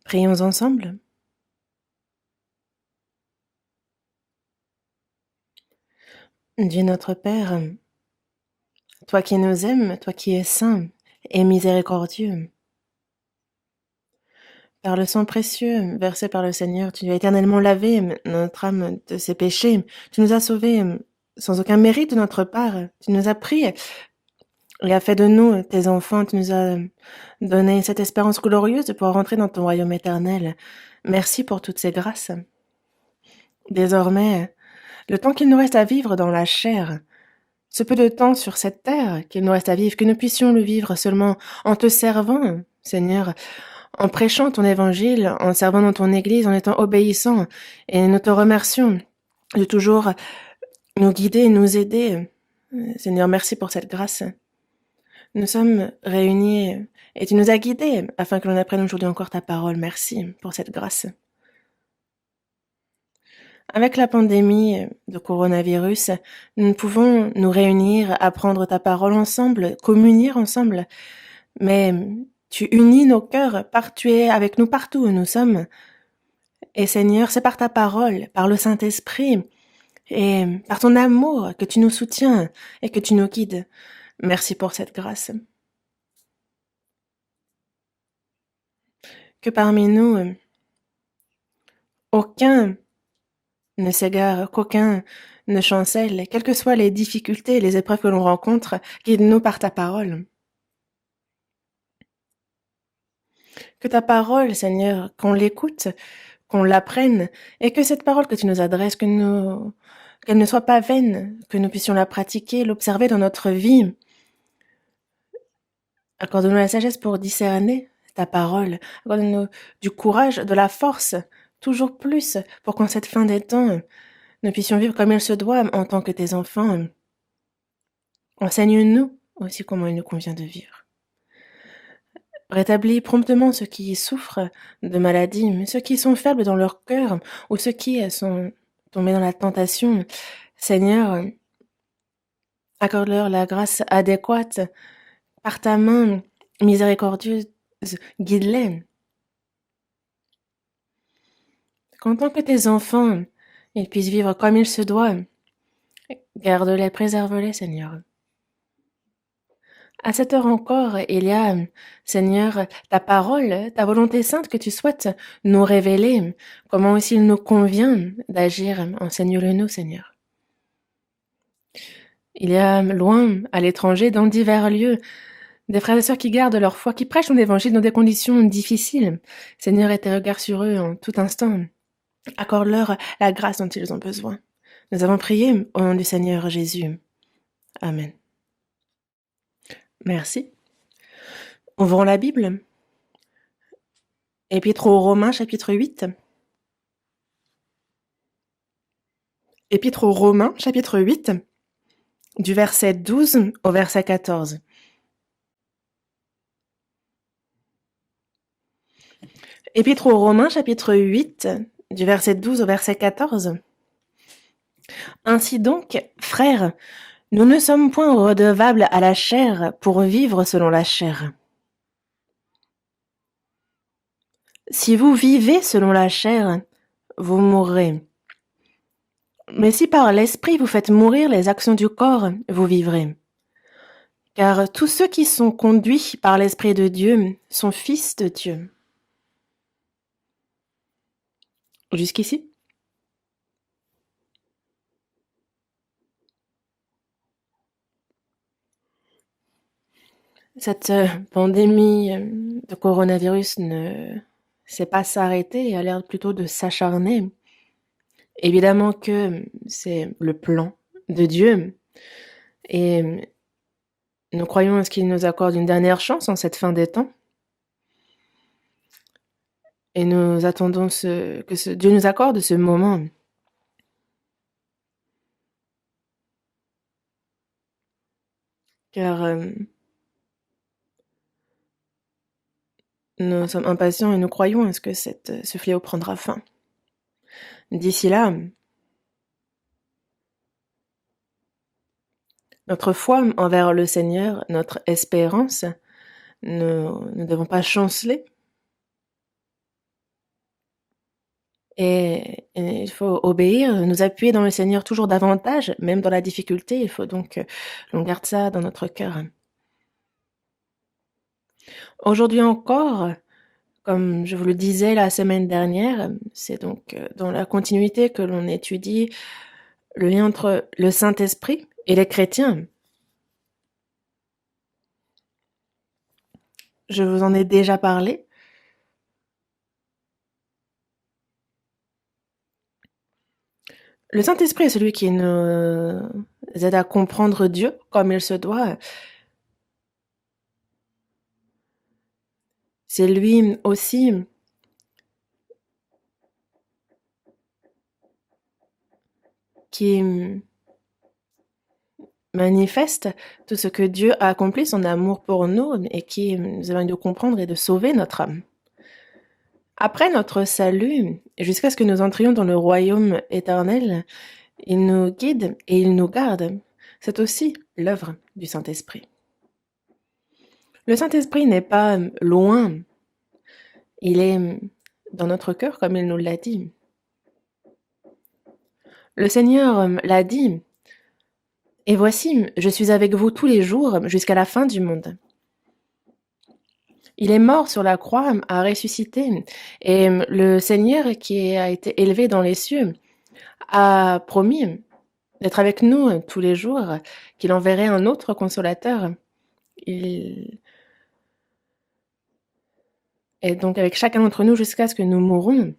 Prions ensemble. Dieu notre Père, toi qui nous aimes, toi qui es saint et miséricordieux, par le sang précieux versé par le Seigneur, tu as éternellement lavé notre âme de ses péchés. Tu nous as sauvés sans aucun mérite de notre part. Tu nous as pris et as fait de nous tes enfants. Tu nous as donné cette espérance glorieuse de pouvoir rentrer dans ton royaume éternel. Merci pour toutes ces grâces. Désormais, le temps qu'il nous reste à vivre dans la chair, ce peu de temps sur cette terre qu'il nous reste à vivre, que nous puissions le vivre seulement en te servant, Seigneur, en prêchant ton évangile, en servant dans ton église, en étant obéissant. Et nous te remercions de toujours nous guider, nous aider. Seigneur, merci pour cette grâce. Nous sommes réunis et tu nous as guidés afin que l'on apprenne aujourd'hui encore ta parole. Merci pour cette grâce. Avec la pandémie de coronavirus, nous pouvons nous réunir, apprendre ta parole ensemble, communier ensemble, mais tu unis nos cœurs, tu es avec nous partout où nous sommes. Et Seigneur, c'est par ta parole, par le Saint-Esprit et par ton amour que tu nous soutiens et que tu nous guides. Merci pour cette grâce. Que parmi nous, aucun ne s'égare, qu'aucun ne chancelle, quelles que soient les difficultés, les épreuves que l'on rencontre, guide-nous par ta parole. Que ta parole, Seigneur, qu'on l'écoute, qu'on l'apprenne, et que cette parole que tu nous adresses, qu'elle ne soit pas vaine, que nous puissions la pratiquer, l'observer dans notre vie. Accorde-nous la sagesse pour discerner ta parole. Accorde-nous du courage, de la force, toujours plus, pour qu'en cette fin des temps, nous puissions vivre comme il se doit en tant que tes enfants. Enseigne-nous aussi comment il nous convient de vivre. Rétablis promptement ceux qui souffrent de maladies, ceux qui sont faibles dans leur cœur, ou ceux qui sont tombés dans la tentation. Seigneur, accorde-leur la grâce adéquate. Par ta main miséricordieuse, guide-les. Qu'en tant que tes enfants, ils puissent vivre comme il se doit. Garde-les, préserve-les, Seigneur. À cette heure encore, il y a, Seigneur, ta parole, ta volonté sainte que tu souhaites nous révéler, comment aussi il nous convient d'agir. Enseigne-le nous, Seigneur. Il y a loin, à l'étranger, dans divers lieux, des frères et sœurs qui gardent leur foi, qui prêchent ton évangile dans des conditions difficiles. Seigneur, aie tes regards sur eux en tout instant. Accorde-leur la grâce dont ils ont besoin. Nous avons prié au nom du Seigneur Jésus. Amen. Merci. Ouvrons la Bible. Épître aux Romains, chapitre 8. Épître aux Romains, chapitre 8, du verset 12 au verset 14. Épître aux Romains, chapitre 8, du verset 12 au verset 14. Ainsi donc, frères, nous ne sommes point redevables à la chair pour vivre selon la chair. Si vous vivez selon la chair, vous mourrez. Mais si par l'esprit vous faites mourir les actions du corps, vous vivrez. Car tous ceux qui sont conduits par l'Esprit de Dieu sont fils de Dieu. Jusqu'ici? Cette pandémie de coronavirus ne sait pas s'arrêter et a l'air plutôt de s'acharner. Évidemment que c'est le plan de Dieu et nous croyons à ce qu'il nous accorde une dernière chance en cette fin des temps. Et nous attendons que Dieu nous accorde ce moment. Car nous sommes impatients et nous croyons à ce que ce fléau prendra fin. D'ici là, notre foi envers le Seigneur, notre espérance, nous ne devons pas chanceler. Et il faut obéir, nous appuyer dans le Seigneur toujours davantage, même dans la difficulté. Il faut donc l'on garde ça dans notre cœur. Aujourd'hui encore, comme je vous le disais la semaine dernière, c'est donc dans la continuité que l'on étudie le lien entre le Saint-Esprit et les chrétiens. Je vous en ai déjà parlé. Le Saint-Esprit est celui qui nous aide à comprendre Dieu comme il se doit. C'est lui aussi qui manifeste tout ce que Dieu a accompli, son amour pour nous, et qui nous a de comprendre et de sauver notre âme. Après notre salut, jusqu'à ce que nous entrions dans le royaume éternel, il nous guide et il nous garde. C'est aussi l'œuvre du Saint-Esprit. Le Saint-Esprit n'est pas loin, il est dans notre cœur comme il nous l'a dit. Le Seigneur l'a dit, et voici, je suis avec vous tous les jours jusqu'à la fin du monde. Il est mort sur la croix, a ressuscité, et le Seigneur qui a été élevé dans les cieux a promis d'être avec nous tous les jours, qu'il enverrait un autre consolateur. Il est donc avec chacun d'entre nous jusqu'à ce que nous mourons,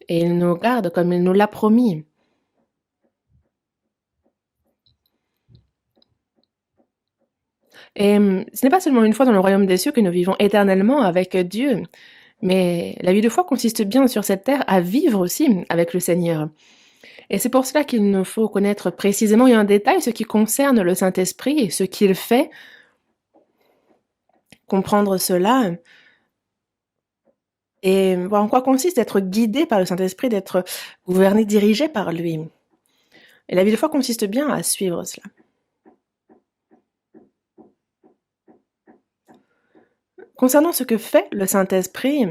et il nous garde comme il nous l'a promis. Et ce n'est pas seulement une fois dans le royaume des cieux que nous vivons éternellement avec Dieu, mais la vie de foi consiste bien sur cette terre à vivre aussi avec le Seigneur. Et c'est pour cela qu'il nous faut connaître précisément et en détail ce qui concerne le Saint-Esprit et ce qu'il fait, comprendre cela et voir en quoi consiste d'être guidé par le Saint-Esprit, d'être gouverné, dirigé par lui. Et la vie de foi consiste bien à suivre cela. Concernant ce que fait le Saint-Esprit,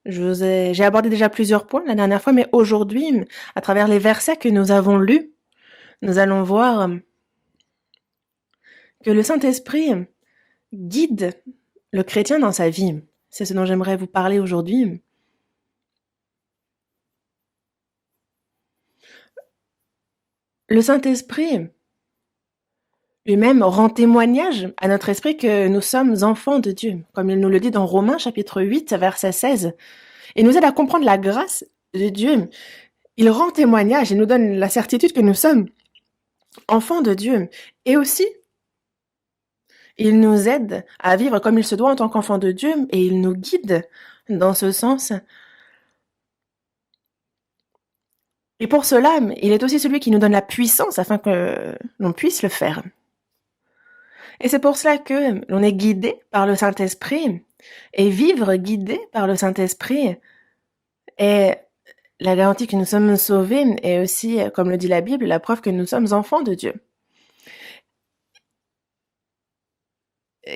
j'ai abordé déjà plusieurs points la dernière fois, mais aujourd'hui, à travers les versets que nous avons lus, nous allons voir que le Saint-Esprit guide le chrétien dans sa vie. C'est ce dont j'aimerais vous parler aujourd'hui. Le Saint-Esprit lui-même rend témoignage à notre esprit que nous sommes enfants de Dieu, comme il nous le dit dans Romains chapitre 8, verset 16. Et nous aide à comprendre la grâce de Dieu. Il rend témoignage et nous donne la certitude que nous sommes enfants de Dieu. Et aussi, il nous aide à vivre comme il se doit en tant qu'enfants de Dieu et il nous guide dans ce sens. Et pour cela, il est aussi celui qui nous donne la puissance afin que l'on puisse le faire. Et c'est pour cela que l'on est guidé par le Saint-Esprit et vivre guidé par le Saint-Esprit est la garantie que nous sommes sauvés et aussi, comme le dit la Bible, la preuve que nous sommes enfants de Dieu.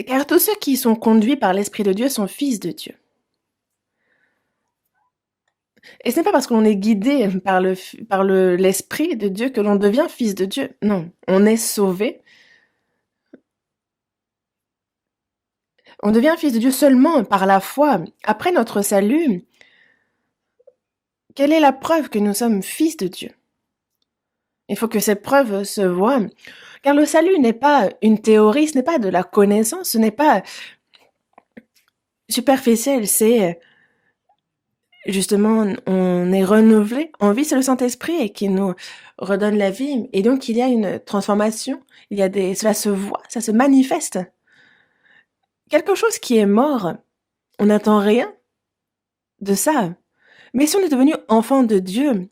Car tous ceux qui sont conduits par l'Esprit de Dieu sont fils de Dieu. Et ce n'est pas parce qu'on est guidé par l'Esprit de Dieu que l'on devient fils de Dieu. Non, on est sauvé. On devient fils de Dieu seulement par la foi. Après notre salut, quelle est la preuve que nous sommes fils de Dieu? Il faut que cette preuve se voie. Car le salut n'est pas une théorie, ce n'est pas de la connaissance, ce n'est pas superficiel, c'est justement, on est renouvelé, on vit, c'est le Saint-Esprit qui nous redonne la vie. Et donc, il y a une transformation, cela se voit, ça se manifeste. Quelque chose qui est mort, on n'attend rien de ça. Mais si on est devenu enfant de Dieu,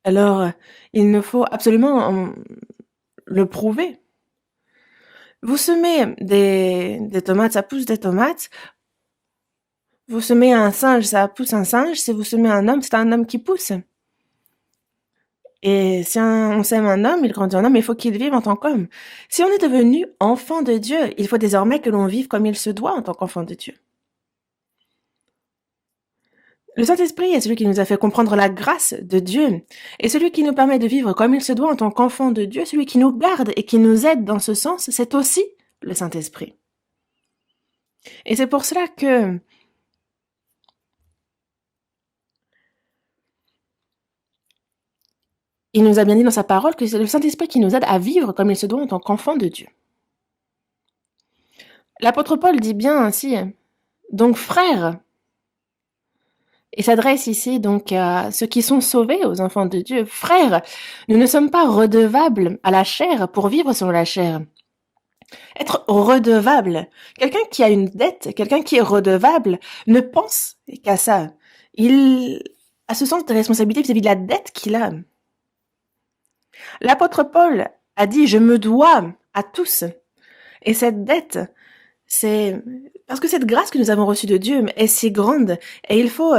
alors il nous faut absolument le prouver. Vous semez des tomates, ça pousse des tomates. Vous semez un singe, ça pousse un singe. Si vous semez un homme, c'est un homme qui pousse. Et si on sème un homme, il grandit en homme, il faut qu'il vive en tant qu'homme. Si on est devenu enfant de Dieu, il faut désormais que l'on vive comme il se doit en tant qu'enfant de Dieu. Le Saint-Esprit est celui qui nous a fait comprendre la grâce de Dieu, et celui qui nous permet de vivre comme il se doit en tant qu'enfant de Dieu, celui qui nous garde et qui nous aide dans ce sens, c'est aussi le Saint-Esprit. Et c'est pour cela que il nous a bien dit dans sa parole que c'est le Saint-Esprit qui nous aide à vivre comme il se doit en tant qu'enfant de Dieu. L'apôtre Paul dit bien ainsi, donc frères, et s'adresse ici donc à ceux qui sont sauvés, aux enfants de Dieu. Frères, nous ne sommes pas redevables à la chair pour vivre selon la chair. Être redevable, quelqu'un qui a une dette, quelqu'un qui est redevable, ne pense qu'à ça. Il a ce sens de responsabilité vis-à-vis de la dette qu'il a. L'apôtre Paul a dit « Je me dois à tous ». Et cette dette, c'est parce que cette grâce que nous avons reçue de Dieu est si grande et il faut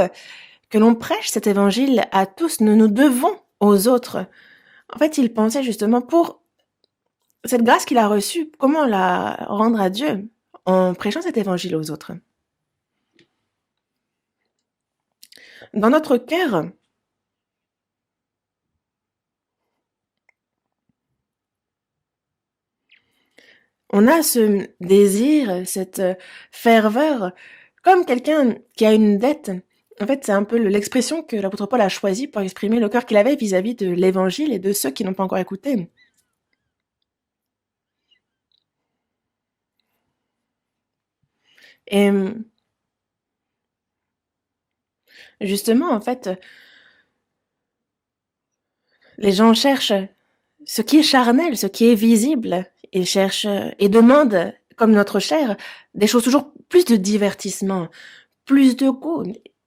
que l'on prêche cet évangile à tous. Nous nous devons aux autres. En fait, il pensait justement pour cette grâce qu'il a reçue, comment la rendre à Dieu en prêchant cet évangile aux autres. Dans notre cœur, on a ce désir, cette ferveur, comme quelqu'un qui a une dette. En fait, c'est un peu l'expression que l'apôtre Paul a choisie pour exprimer le cœur qu'il avait vis-à-vis de l'évangile et de ceux qui n'ont pas encore écouté. Et justement, en fait, les gens cherchent ce qui est charnel, ce qui est visible. Ils cherchent et demandent, comme notre chair, des choses toujours plus de divertissement, plus de goût.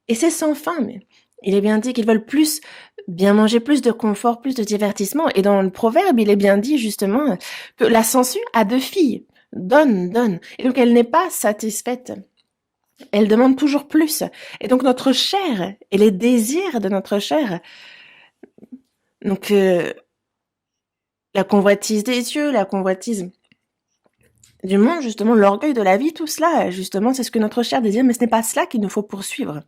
Et c'est sans fin. Mais il est bien dit qu'ils veulent plus bien manger, plus de confort, plus de divertissement. Et dans le proverbe, il est bien dit justement que la sangsue a 2 filles. Donne, donne. Et donc elle n'est pas satisfaite. Elle demande toujours plus. Et donc notre chair et les désirs de notre chair, donc la convoitise des yeux, la convoitise du monde, justement, l'orgueil de la vie, tout cela, justement, c'est ce que notre chair désire, mais ce n'est pas cela qu'il nous faut poursuivre.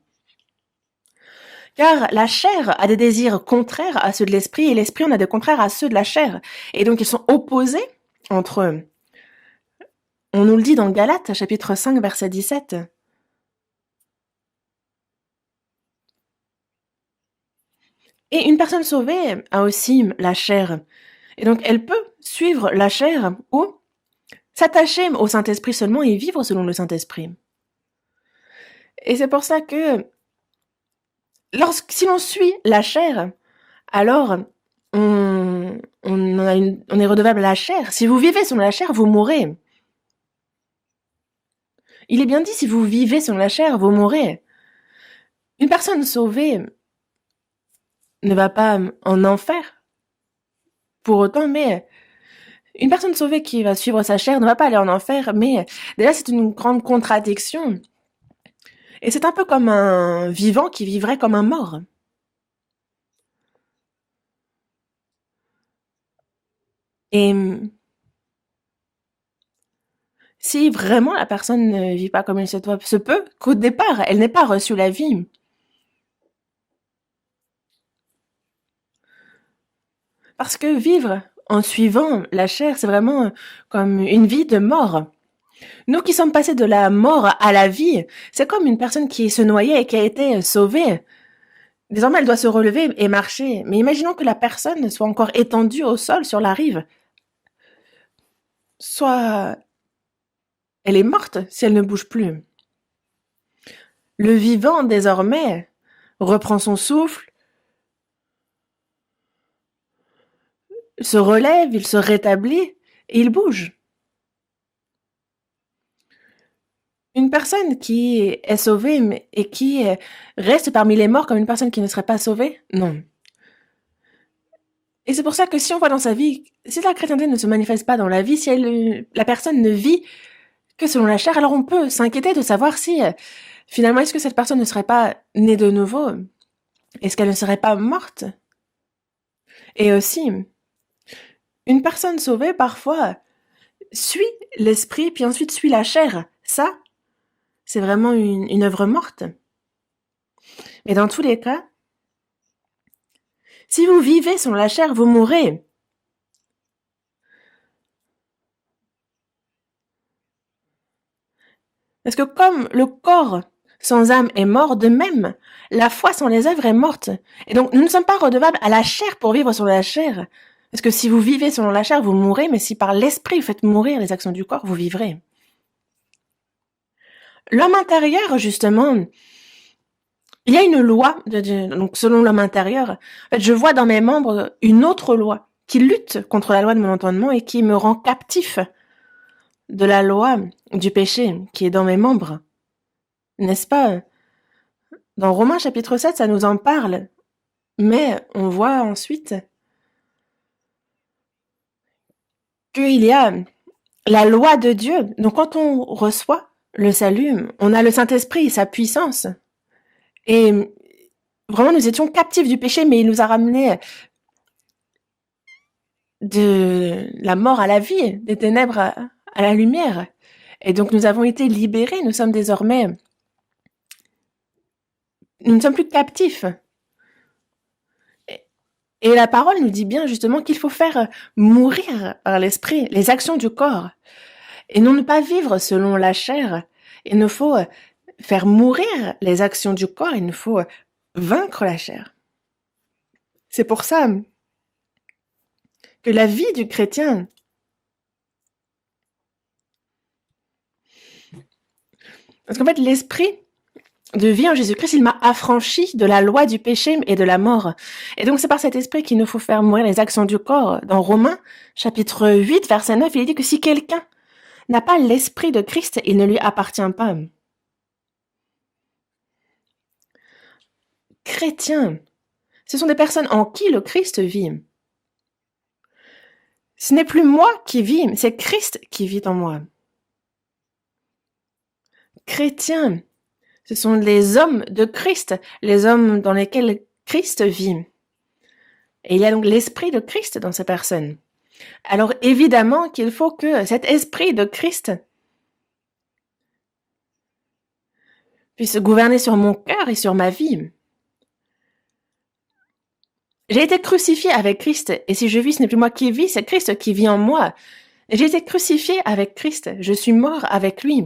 Car la chair a des désirs contraires à ceux de l'esprit, et l'esprit en a des contraires à ceux de la chair. Et donc, ils sont opposés entre eux. On nous le dit dans Galates, chapitre 5, verset 17. Et une personne sauvée a aussi la chair. Et donc, elle peut suivre la chair ou s'attacher au Saint-Esprit seulement et vivre selon le Saint-Esprit. Et c'est pour ça que si l'on suit la chair, alors on est redevable à la chair. Si vous vivez selon la chair, vous mourrez. Il est bien dit, si vous vivez selon la chair, vous mourrez. Une personne sauvée ne va pas en enfer pour autant, mais une personne sauvée qui va suivre sa chair ne va pas aller en enfer, mais déjà c'est une grande contradiction. Et c'est un peu comme un vivant qui vivrait comme un mort. Et si vraiment la personne ne vit pas comme il se doit, se peut qu'au départ, elle n'ait pas reçu la vie. Parce que vivre en suivant la chair, c'est vraiment comme une vie de mort. Nous qui sommes passés de la mort à la vie, c'est comme une personne qui se noyait et qui a été sauvée. Désormais, elle doit se relever et marcher. Mais imaginons que la personne soit encore étendue au sol sur la rive. Soit elle est morte si elle ne bouge plus. Le vivant, désormais, reprend son souffle, se relève, il se rétablit et il bouge. Une personne qui est sauvée et qui reste parmi les morts comme une personne qui ne serait pas sauvée, non. Et c'est pour ça que si on voit dans sa vie, si la chrétienté ne se manifeste pas dans la vie, si la personne ne vit que selon la chair, alors on peut s'inquiéter de savoir si finalement est-ce que cette personne ne serait pas née de nouveau? Est-ce qu'elle ne serait pas morte? Et aussi, une personne sauvée parfois suit l'esprit puis ensuite suit la chair. Ça, c'est vraiment une œuvre morte. Mais dans tous les cas, si vous vivez selon la chair, vous mourrez. Parce que comme le corps sans âme est mort, de même, la foi sans les œuvres est morte. Et donc, nous ne sommes pas redevables à la chair pour vivre selon la chair. Parce que si vous vivez selon la chair, vous mourrez, mais si par l'esprit vous faites mourir les actions du corps, vous vivrez. L'homme intérieur, justement, il y a une loi, donc selon l'homme intérieur. En fait, je vois dans mes membres une autre loi qui lutte contre la loi de mon entendement et qui me rend captif de la loi du péché qui est dans mes membres. N'est-ce pas? Dans Romains chapitre 7, ça nous en parle. Mais on voit ensuite qu'il y a la loi de Dieu. Donc quand on reçoit le salut, on a le Saint-Esprit, sa puissance. Et vraiment, nous étions captifs du péché, mais il nous a ramenés de la mort à la vie, des ténèbres à la lumière. Et donc nous avons été libérés, nous sommes désormais... Nous ne sommes plus captifs. Et la parole nous dit bien justement qu'il faut faire mourir par l'esprit les actions du corps. Et non ne pas vivre selon la chair. Il nous faut faire mourir les actions du corps, il nous faut vaincre la chair. C'est pour ça que la vie du chrétien, parce qu'en fait l'esprit de vie en Jésus-Christ, il m'a affranchi de la loi du péché et de la mort. Et donc c'est par cet esprit qu'il nous faut faire mourir les actions du corps. Dans Romains chapitre 8, verset 9, il dit que si quelqu'un n'a pas l'esprit de Christ, il ne lui appartient pas. Chrétiens, ce sont des personnes en qui le Christ vit. Ce n'est plus moi qui vis, c'est Christ qui vit en moi. Chrétiens, ce sont les hommes de Christ, les hommes dans lesquels Christ vit. Et il y a donc l'esprit de Christ dans ces personnes. Alors évidemment qu'il faut que cet esprit de Christ puisse gouverner sur mon cœur et sur ma vie. J'ai été crucifié avec Christ, et si je vis, ce n'est plus moi qui vis, c'est Christ qui vit en moi. J'ai été crucifié avec Christ, je suis mort avec lui.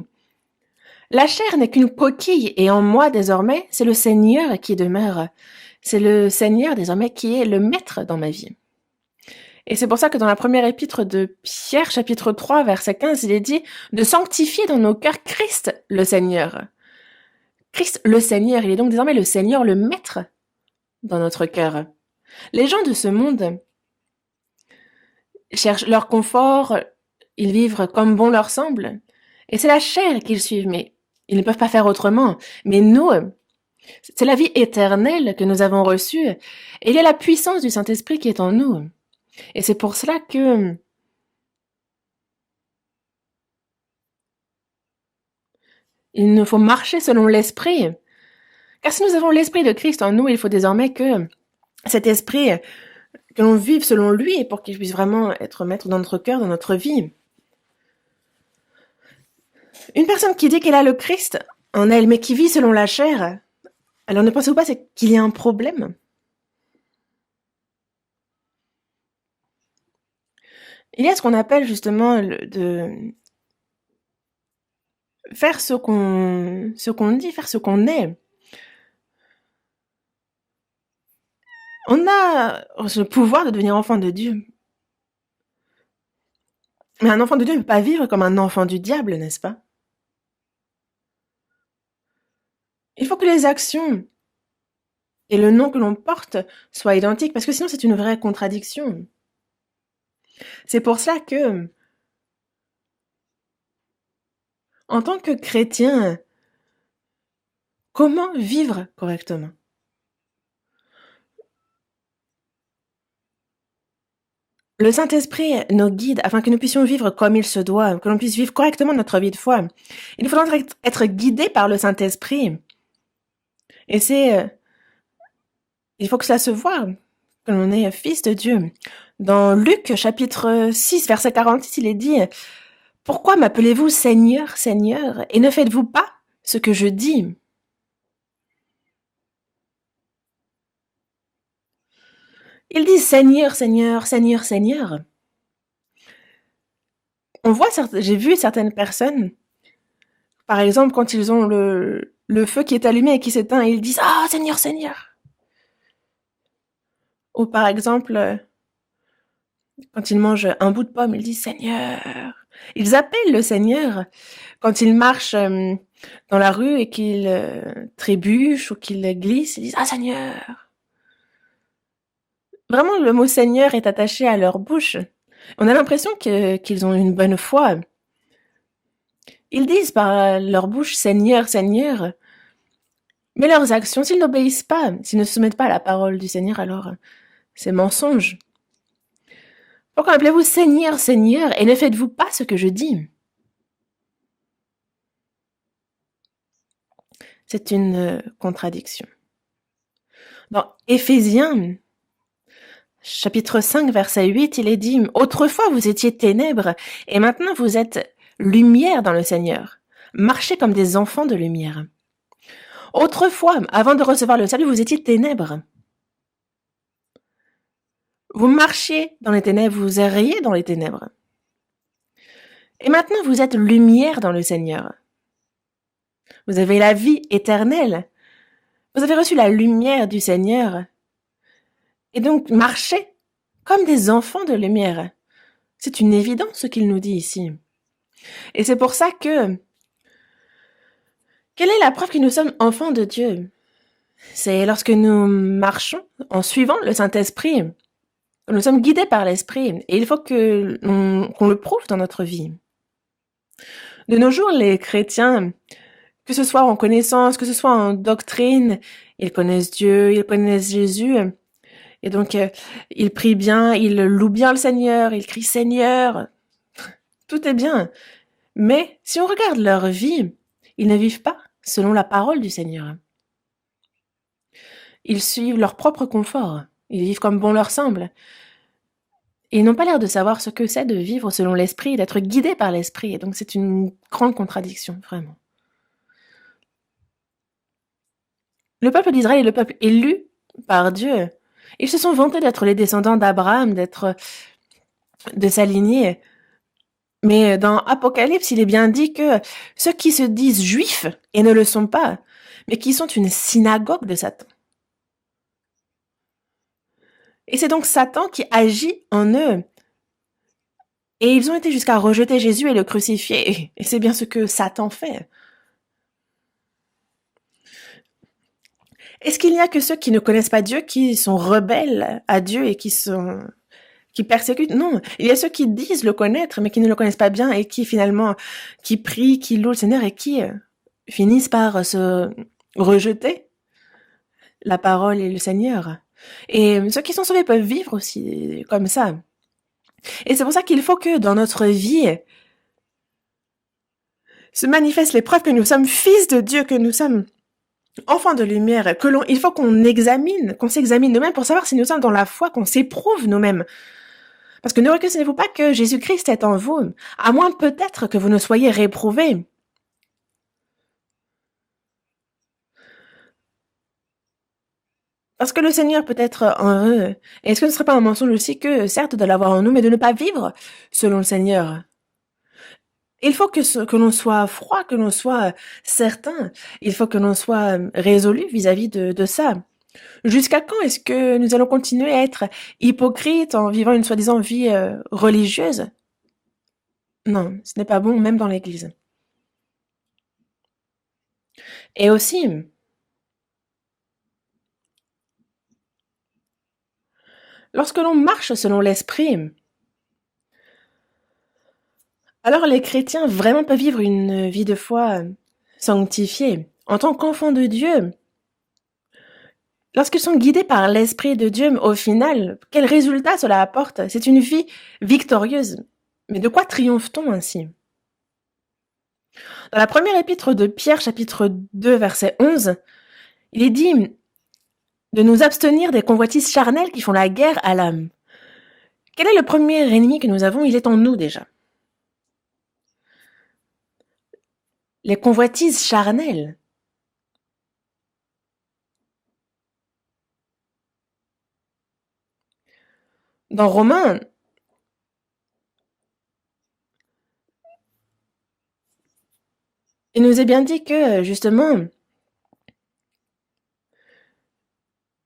La chair n'est qu'une coquille, et en moi désormais, c'est le Seigneur qui demeure. C'est le Seigneur désormais qui est le maître dans ma vie. Et c'est pour ça que dans la première épître de Pierre, chapitre 3, verset 15, il est dit de sanctifier dans nos cœurs Christ le Seigneur. Christ le Seigneur, il est donc désormais le Seigneur, le maître dans notre cœur. Les gens de ce monde cherchent leur confort, ils vivent comme bon leur semble, et c'est la chair qu'ils suivent, mais ils ne peuvent pas faire autrement. Mais nous, c'est la vie éternelle que nous avons reçue, et il y a la puissance du Saint-Esprit qui est en nous. Et c'est pour cela que il nous faut marcher selon l'Esprit. Car si nous avons l'Esprit de Christ en nous, il faut désormais que cet Esprit, que l'on vive selon lui, pour qu'il puisse vraiment être maître dans notre cœur, dans notre vie. Une personne qui dit qu'elle a le Christ en elle, mais qui vit selon la chair, alors ne pensez-vous pas qu'il y a un problème? Il y a ce qu'on appelle justement de faire ce qu'on dit, faire ce qu'on est. On a ce pouvoir de devenir enfant de Dieu. Mais un enfant de Dieu ne peut pas vivre comme un enfant du diable, n'est-ce pas? Il faut que les actions et le nom que l'on porte soient identiques, parce que sinon c'est une vraie contradiction. C'est pour cela que, en tant que chrétien, comment vivre correctement? Le Saint-Esprit nous guide afin que nous puissions vivre comme il se doit, que l'on puisse vivre correctement notre vie de foi. Il nous faudra être guidés par le Saint-Esprit. Et il faut que cela se voie, que l'on est fils de Dieu. Dans Luc chapitre 6, verset 46, il est dit « Pourquoi m'appelez-vous Seigneur, Seigneur, et ne faites-vous pas ce que je dis ?» Ils disent Seigneur, Seigneur, Seigneur, Seigneur. J'ai vu certaines personnes, par exemple, quand ils ont le feu qui est allumé et qui s'éteint, ils disent Ah, Seigneur, Seigneur. Ou par exemple, quand ils mangent un bout de pomme, ils disent Seigneur. Ils appellent le Seigneur quand ils marchent dans la rue et qu'ils trébuchent ou qu'ils glissent. Ils disent Ah, Seigneur. Vraiment, le mot Seigneur est attaché à leur bouche. On a l'impression qu'ils ont une bonne foi. Ils disent par leur bouche Seigneur, Seigneur. Mais leurs actions, s'ils n'obéissent pas, s'ils ne se soumettent pas à la parole du Seigneur, alors c'est mensonge. Pourquoi appelez-vous Seigneur, Seigneur, et ne faites-vous pas ce que je dis? C'est une contradiction. Dans Éphésiens, chapitre 5, verset 8, il est dit « Autrefois vous étiez ténèbres, et maintenant vous êtes lumière dans le Seigneur. Marchez comme des enfants de lumière. » Autrefois, avant de recevoir le salut, vous étiez ténèbres. Vous marchiez dans les ténèbres, vous erriez dans les ténèbres. Et maintenant, vous êtes lumière dans le Seigneur. Vous avez la vie éternelle. Vous avez reçu la lumière du Seigneur. Et donc, marchez comme des enfants de lumière. C'est une évidence ce qu'il nous dit ici. Et c'est pour ça que, quelle est la preuve que nous sommes enfants de Dieu? C'est lorsque nous marchons en suivant le Saint-Esprit. Nous sommes guidés par l'Esprit. Et il faut qu'on le prouve dans notre vie. De nos jours, les chrétiens, que ce soit en connaissance, que ce soit en doctrine, ils connaissent Dieu, ils connaissent Jésus. Et donc, ils prient bien, ils louent bien le Seigneur, ils crient Seigneur. Tout est bien. Mais si on regarde leur vie, ils ne vivent pas selon la parole du Seigneur. Ils suivent leur propre confort. Ils vivent comme bon leur semble. Et ils n'ont pas l'air de savoir ce que c'est de vivre selon l'Esprit, d'être guidé par l'Esprit. Et donc, c'est une grande contradiction, vraiment. Le peuple d'Israël est le peuple élu par Dieu. Ils se sont vantés d'être les descendants d'Abraham, de sa lignée. Mais dans Apocalypse, il est bien dit que ceux qui se disent juifs et ne le sont pas, mais qui sont une synagogue de Satan. Et c'est donc Satan qui agit en eux. Et ils ont été jusqu'à rejeter Jésus et le crucifier. Et c'est bien ce que Satan fait. Est-ce qu'il n'y a que ceux qui ne connaissent pas Dieu, qui sont rebelles à Dieu et qui persécutent? Non. Il y a ceux qui disent le connaître, mais qui ne le connaissent pas bien et qui finalement, qui prient, qui louent le Seigneur et qui finissent par se rejeter la parole et le Seigneur. Et ceux qui sont sauvés peuvent vivre aussi comme ça. Et c'est pour ça qu'il faut que dans notre vie se manifestent les preuves que nous sommes fils de Dieu, que nous sommes enfants de lumière, il faut qu'on s'examine nous-mêmes pour savoir si nous sommes dans la foi, qu'on s'éprouve nous-mêmes. Parce que ne reconnaissez-vous pas que Jésus-Christ est en vous, à moins peut-être que vous ne soyez réprouvés. Parce que le Seigneur peut être en eux. Et est-ce que ce ne serait pas un mensonge aussi que, certes, de l'avoir en nous, mais de ne pas vivre selon le Seigneur? Il faut que l'on soit froid, que l'on soit certain. Il faut que l'on soit résolu vis-à-vis de ça. Jusqu'à quand est-ce que nous allons continuer à être hypocrites en vivant une soi-disant vie religieuse? Non, ce n'est pas bon, même dans l'Église. Et aussi, lorsque l'on marche selon l'Esprit, alors les chrétiens vraiment peuvent vivre une vie de foi sanctifiée. En tant qu'enfants de Dieu, lorsqu'ils sont guidés par l'Esprit de Dieu, au final, quel résultat cela apporte? C'est une vie victorieuse. Mais de quoi triomphe-t-on ainsi? Dans la première épître de Pierre, chapitre 2, verset 11, il est dit de nous abstenir des convoitises charnelles qui font la guerre à l'âme. Quel est le premier ennemi que nous avons? Il est en nous déjà. Les convoitises charnelles. Dans Romains, il nous est bien dit que, justement,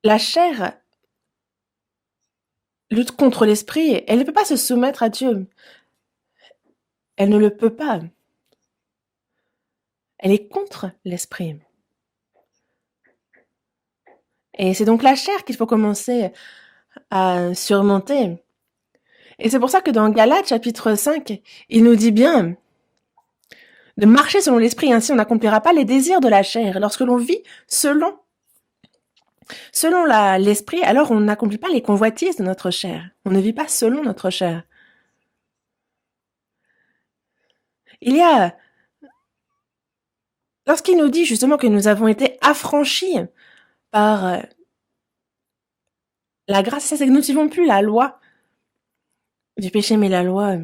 la chair lutte contre l'esprit. Elle ne peut pas se soumettre à Dieu. Elle ne le peut pas. Elle est contre l'esprit. Et c'est donc la chair qu'il faut commencer à surmonter. Et c'est pour ça que dans Galates chapitre 5, il nous dit bien de marcher selon l'esprit, ainsi on n'accomplira pas les désirs de la chair. Lorsque l'on vit selon l'esprit, alors on n'accomplit pas les convoitises de notre chair. On ne vit pas selon notre chair. Il y a, lorsqu'il nous dit justement que nous avons été affranchis par la grâce, c'est que nous ne suivons plus la loi du péché, mais la loi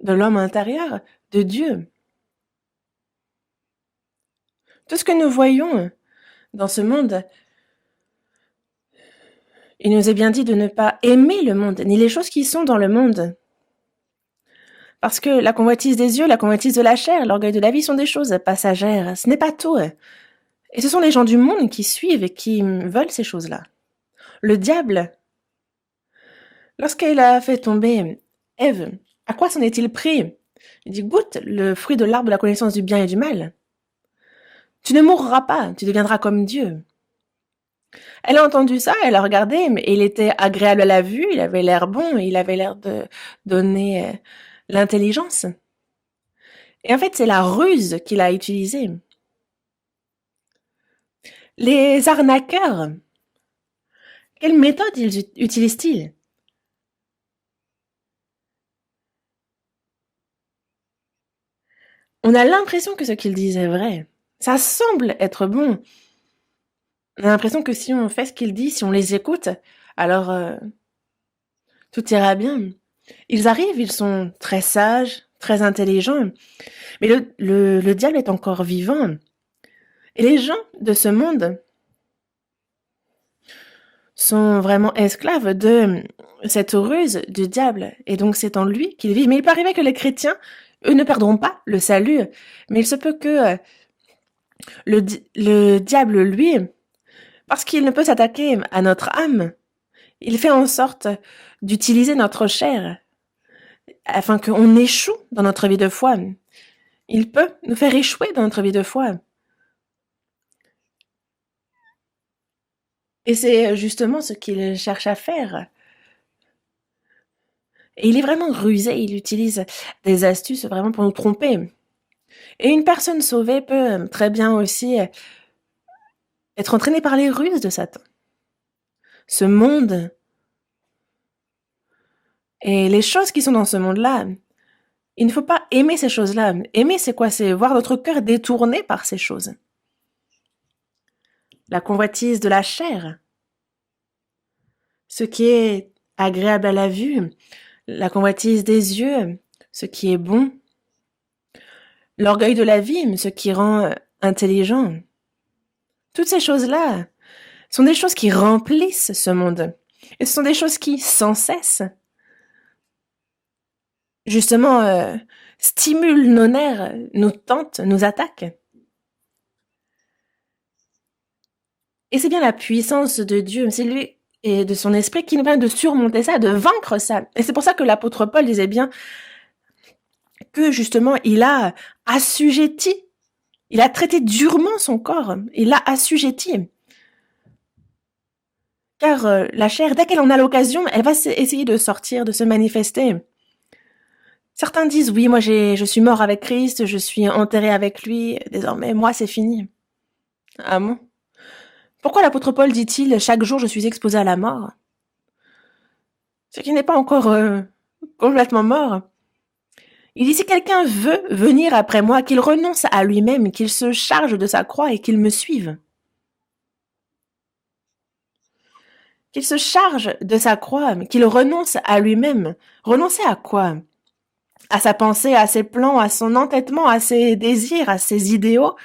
de l'homme intérieur, de Dieu. Tout ce que nous voyons dans ce monde, il nous est bien dit de ne pas aimer le monde, ni les choses qui sont dans le monde. Parce que la convoitise des yeux, la convoitise de la chair, l'orgueil de la vie sont des choses passagères. Ce n'est pas tout. Et ce sont les gens du monde qui suivent et qui veulent ces choses-là. Le diable, lorsqu'il a fait tomber Ève, à quoi s'en est-il pris? Il dit, goûte le fruit de l'arbre de la connaissance du bien et du mal. Tu ne mourras pas, tu deviendras comme Dieu. Elle a entendu ça, elle a regardé, mais il était agréable à la vue, il avait l'air bon, il avait l'air de donner l'intelligence. Et en fait, c'est la ruse qu'il a utilisée. Les arnaqueurs, quelle méthode utilisent-ils? On a l'impression que ce qu'ils disent est vrai. Ça semble être bon. On a l'impression que si on fait ce qu'ils disent, si on les écoute, alors tout ira bien. Ils arrivent, ils sont très sages, très intelligents, mais le diable est encore vivant. Et les gens de ce monde sont vraiment esclaves de cette ruse du diable. Et donc c'est en lui qu'ils vivent. Mais il peut arriver que les chrétiens, eux, ne perdront pas le salut. Mais il se peut que le diable, lui, parce qu'il ne peut s'attaquer à notre âme, il fait en sorte d'utiliser notre chair afin qu'on échoue dans notre vie de foi. Il peut nous faire échouer dans notre vie de foi. Et c'est justement ce qu'il cherche à faire. Et il est vraiment rusé, il utilise des astuces vraiment pour nous tromper. Et une personne sauvée peut très bien aussi être entraînée par les ruses de Satan. Ce monde et les choses qui sont dans ce monde-là, il ne faut pas aimer ces choses-là. Aimer, c'est quoi? C'est voir notre cœur détourné par ces choses. La convoitise de la chair, ce qui est agréable à la vue, la convoitise des yeux, ce qui est bon, l'orgueil de la vie, ce qui rend intelligent. Toutes ces choses-là sont des choses qui remplissent ce monde. Et ce sont des choses qui, sans cesse, justement, stimulent nos nerfs, nous tentent, nous attaquent. Et c'est bien la puissance de Dieu, c'est lui et de son esprit qui nous permet de surmonter ça, de vaincre ça. Et c'est pour ça que l'apôtre Paul disait bien que justement, il a assujetti, il a traité durement son corps, il l'a assujetti. Car la chair, dès qu'elle en a l'occasion, elle va essayer de sortir, de se manifester. Certains disent, oui, moi je suis mort avec Christ, je suis enterré avec lui, désormais, moi c'est fini. Ah bon? Pourquoi l'apôtre Paul dit-il, chaque jour je suis exposé à la mort? Ce qui n'est pas encore complètement mort. Il dit, si quelqu'un veut venir après moi, qu'il renonce à lui-même, qu'il se charge de sa croix et qu'il me suive. Qu'il se charge de sa croix, qu'il renonce à lui-même. Renoncer à quoi? À sa pensée, à ses plans, à son entêtement, à ses désirs, à ses idéaux,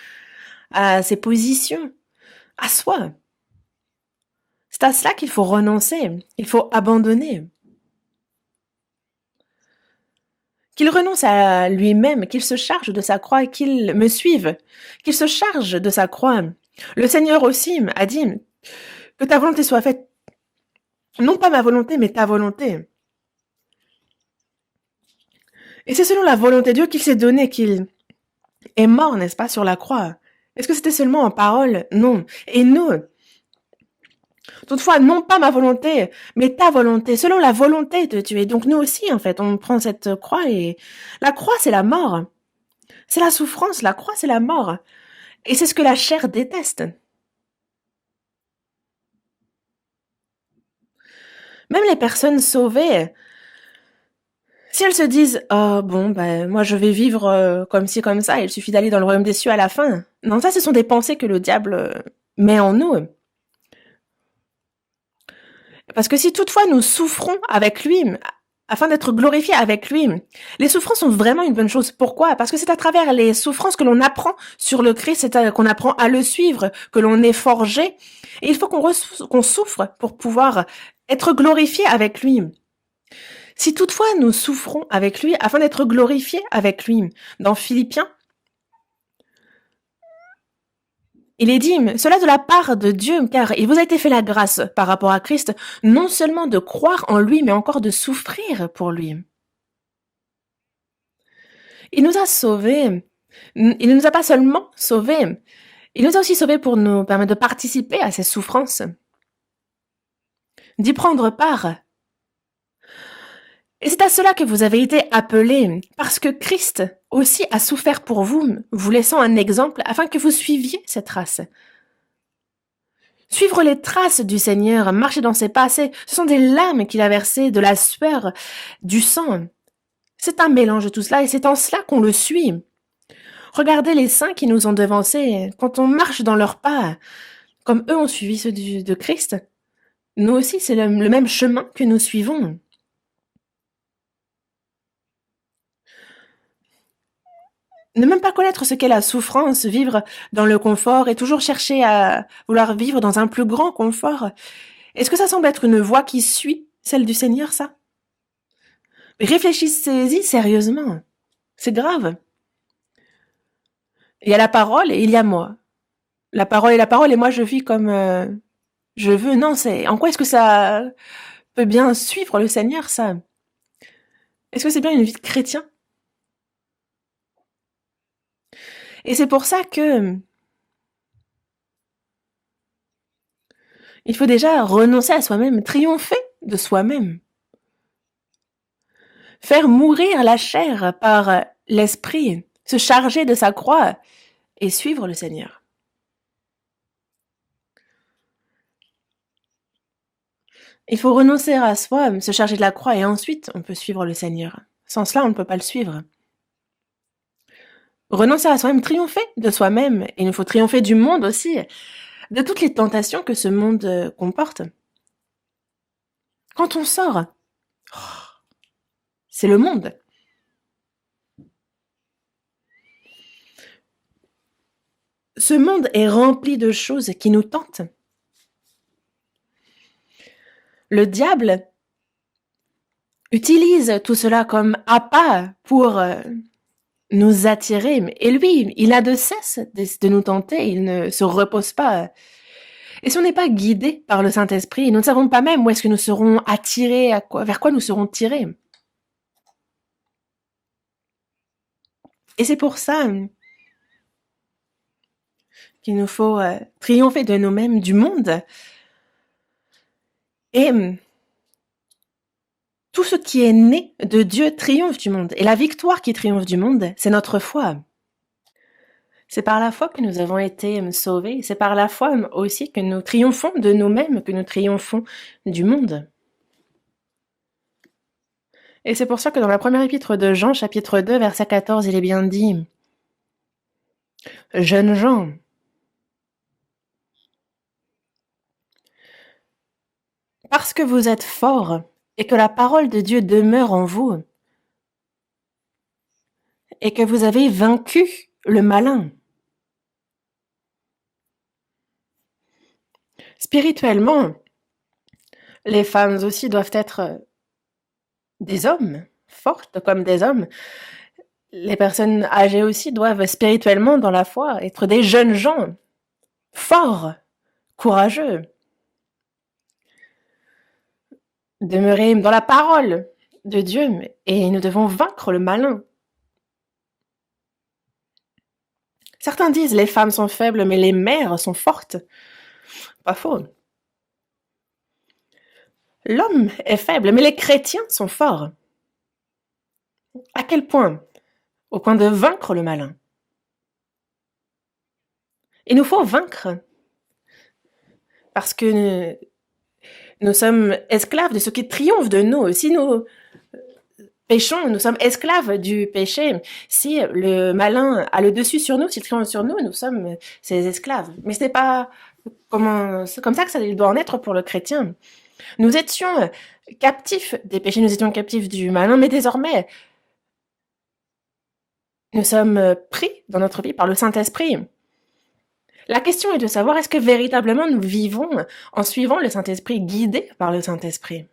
à ses positions, à soi. C'est à cela qu'il faut renoncer, il faut abandonner. Qu'il renonce à lui-même, qu'il se charge de sa croix et qu'il me suive, qu'il se charge de sa croix. Le Seigneur aussi a dit que ta volonté soit faite, non pas ma volonté, mais ta volonté. Et c'est selon la volonté de Dieu qu'il s'est donné, qu'il est mort, n'est-ce pas, sur la croix. Est-ce que c'était seulement en parole? Non. Et nous, toutefois, non pas ma volonté, mais ta volonté, selon la volonté de Dieu. Et donc nous aussi, en fait, on prend cette croix et la croix, c'est la mort. C'est la souffrance, la croix, c'est la mort. Et c'est ce que la chair déteste. Même les personnes sauvées, si elles se disent oh bon ben moi je vais vivre comme ci comme ça, il suffit d'aller dans le royaume des cieux à la fin. Non, ça ce sont des pensées que le diable met en nous. Parce que si toutefois nous souffrons avec lui, afin d'être glorifiés avec lui, les souffrances sont vraiment une bonne chose. Pourquoi? Parce que c'est à travers les souffrances que l'on apprend sur le Christ, qu'on apprend à le suivre, que l'on est forgé. Et il faut qu'on souffre pour pouvoir être glorifié avec lui. Si toutefois nous souffrons avec lui afin d'être glorifiés avec lui, dans Philippiens, il est dit, cela de la part de Dieu, car il vous a été fait la grâce par rapport à Christ, non seulement de croire en lui, mais encore de souffrir pour lui. Il nous a sauvés. Il ne nous a pas seulement sauvés, il nous a aussi sauvés pour nous permettre de participer à ces souffrances, d'y prendre part. Et c'est à cela que vous avez été appelés, parce que Christ aussi a souffert pour vous, vous laissant un exemple afin que vous suiviez cette trace. Suivre les traces du Seigneur, marcher dans ses pas, ce sont des larmes qu'il a versées, de la sueur, du sang. C'est un mélange de tout cela et c'est en cela qu'on le suit. Regardez les saints qui nous ont devancés, quand on marche dans leurs pas, comme eux ont suivi ceux de Christ, nous aussi c'est le même chemin que nous suivons. Ne même pas connaître ce qu'est la souffrance, vivre dans le confort et toujours chercher à vouloir vivre dans un plus grand confort. Est-ce que ça semble être une voie qui suit celle du Seigneur, ça? Réfléchissez-y sérieusement. C'est grave. Il y a la parole et il y a moi. La parole est la parole et moi je vis comme je veux. Non, c'est en quoi est-ce que ça peut bien suivre le Seigneur, ça? Est-ce que c'est bien une vie de chrétien? Et c'est pour ça que il faut déjà renoncer à soi-même, triompher de soi-même. Faire mourir la chair par l'esprit, se charger de sa croix et suivre le Seigneur. Il faut renoncer à soi, se charger de la croix et ensuite on peut suivre le Seigneur. Sans cela, on ne peut pas le suivre. Renoncer à soi-même, triompher de soi-même, et il nous faut triompher du monde aussi, de toutes les tentations que ce monde comporte. Quand on sort, c'est le monde. Ce monde est rempli de choses qui nous tentent. Le diable utilise tout cela comme appât pour nous attirer. Et lui, il n'a de cesse de nous tenter, il ne se repose pas. Et si on n'est pas guidé par le Saint-Esprit, nous ne savons pas même où est-ce que nous serons attirés, vers quoi nous serons tirés. Et c'est pour ça qu'il nous faut triompher de nous-mêmes, du monde. Et tout ce qui est né de Dieu triomphe du monde. Et la victoire qui triomphe du monde, c'est notre foi. C'est par la foi que nous avons été sauvés. C'est par la foi aussi que nous triomphons de nous-mêmes, que nous triomphons du monde. Et c'est pour ça que dans la première épître de Jean, chapitre 2, verset 14, il est bien dit « Jeunes gens, parce que vous êtes forts et que la parole de Dieu demeure en vous et que vous avez vaincu le malin. » Spirituellement, Les femmes aussi doivent être des hommes, fortes comme des hommes. Les personnes âgées aussi doivent spirituellement, dans la foi, être des jeunes gens, forts, courageux, demeurer dans la parole de Dieu, et nous devons vaincre le malin. Certains disent les femmes sont faibles, mais les mères sont fortes. Pas faux. L'homme est faible, mais les chrétiens sont forts. À quel point? Au point de vaincre le malin. Il nous faut vaincre. Parce que nous sommes esclaves de ce qui triomphe de nous. Si nous péchons, nous sommes esclaves du péché. Si le malin a le dessus sur nous, s'il triomphe sur nous, nous sommes ses esclaves. Mais ce n'est pas c'est comme ça que ça doit en être pour le chrétien. Nous étions captifs des péchés, nous étions captifs du malin, mais désormais, nous sommes pris dans notre vie par le Saint-Esprit. La question est de savoir est-ce que véritablement nous vivons en suivant le Saint-Esprit, guidés par le Saint-Esprit.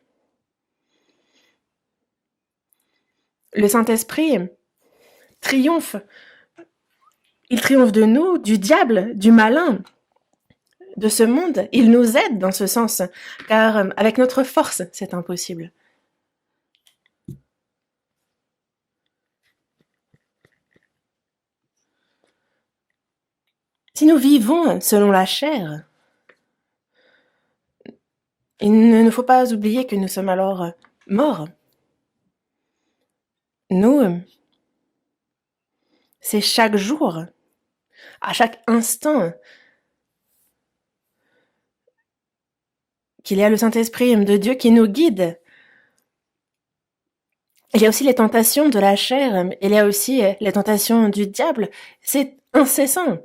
Le Saint-Esprit triomphe. Il triomphe de nous, du diable, du malin, de ce monde. Il nous aide dans ce sens, car avec notre force, c'est impossible. Si nous vivons selon la chair, il ne nous faut pas oublier que nous sommes alors morts. Nous, c'est chaque jour, à chaque instant, qu'il y a le Saint-Esprit de Dieu qui nous guide. Il y a aussi les tentations de la chair, il y a aussi les tentations du diable. C'est incessant.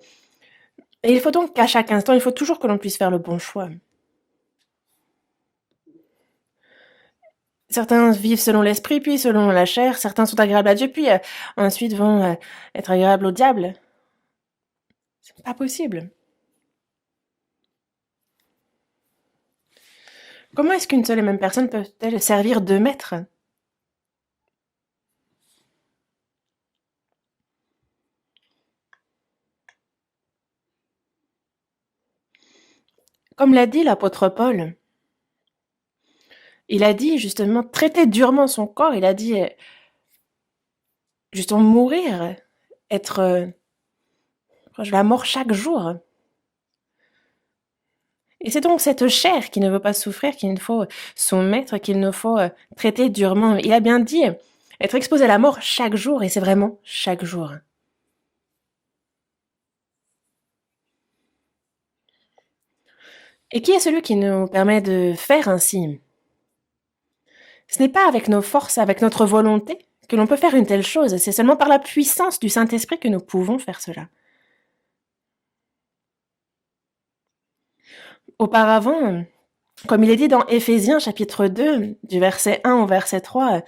Et il faut donc qu'à chaque instant, il faut toujours que l'on puisse faire le bon choix. Certains vivent selon l'esprit, puis selon la chair. Certains sont agréables à Dieu, puis ensuite vont être agréables au diable. C'est pas possible. Comment est-ce qu'une seule et même personne peut-elle servir de maître? Comme l'a dit l'apôtre Paul, il a dit justement traiter durement son corps, il a dit justement mourir, être proche de la mort chaque jour. Et c'est donc cette chair qui ne veut pas souffrir qu'il nous faut soumettre, qu'il nous faut traiter durement. Il a bien dit être exposé à la mort chaque jour, et c'est vraiment chaque jour. Et qui est celui qui nous permet de faire ainsi? Ce n'est pas avec nos forces, avec notre volonté, que l'on peut faire une telle chose. C'est seulement par la puissance du Saint-Esprit que nous pouvons faire cela. Auparavant, comme il est dit dans Éphésiens chapitre 2, du verset 1 au verset 3,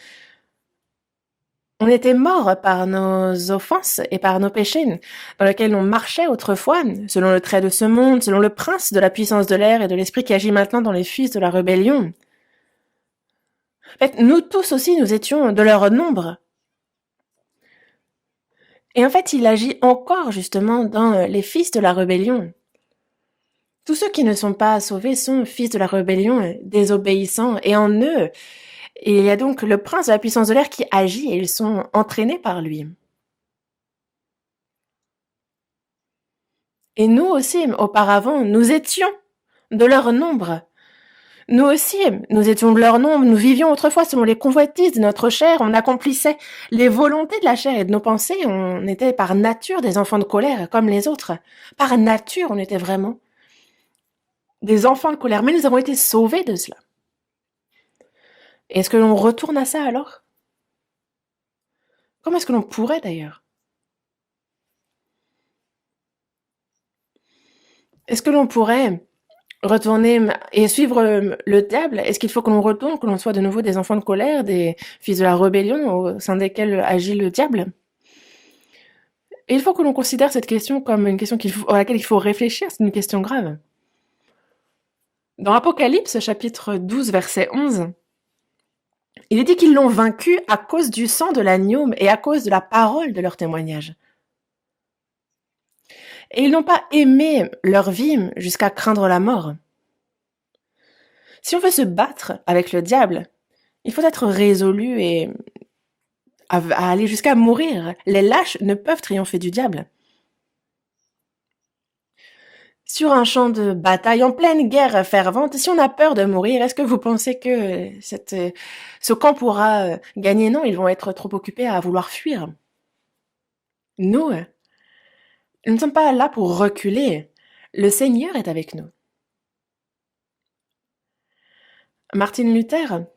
on était morts par nos offenses et par nos péchés, dans lesquels on marchait autrefois, selon le trait de ce monde, selon le prince de la puissance de l'air et de l'esprit qui agit maintenant dans les fils de la rébellion. En fait, nous tous aussi, nous étions de leur nombre. Et en fait, il agit encore justement dans les fils de la rébellion. Tous ceux qui ne sont pas sauvés sont fils de la rébellion, désobéissants, et en eux, il y a donc le prince de la puissance de l'air qui agit, et ils sont entraînés par lui. Et nous aussi, auparavant, nous étions de leur nombre. Nous aussi, nous étions de leur nombre, nous vivions autrefois selon les convoitises de notre chair, on accomplissait les volontés de la chair et de nos pensées, on était par nature des enfants de colère comme les autres. Par nature, on était vraiment des enfants de colère, mais nous avons été sauvés de cela. Est-ce que l'on retourne à ça alors? Comment est-ce que l'on pourrait d'ailleurs? Est-ce que l'on pourrait retourner et suivre le diable? Est-ce qu'il faut que l'on retourne, que l'on soit de nouveau des enfants de colère, des fils de la rébellion au sein desquels agit le diable? Et il faut que l'on considère cette question comme une question à laquelle il faut réfléchir, c'est une question grave. Dans Apocalypse, chapitre 12, verset 11, il est dit qu'ils l'ont vaincu à cause du sang de l'agneau et à cause de la parole de leur témoignage. Et ils n'ont pas aimé leur vie jusqu'à craindre la mort. Si on veut se battre avec le diable, il faut être résolu et à aller jusqu'à mourir. Les lâches ne peuvent triompher du diable. Sur un champ de bataille, en pleine guerre fervente, si on a peur de mourir, est-ce que vous pensez que ce camp pourra gagner? Non, ils vont être trop occupés à vouloir fuir. Nous, nous ne sommes pas là pour reculer. Le Seigneur est avec nous. Martin Luther,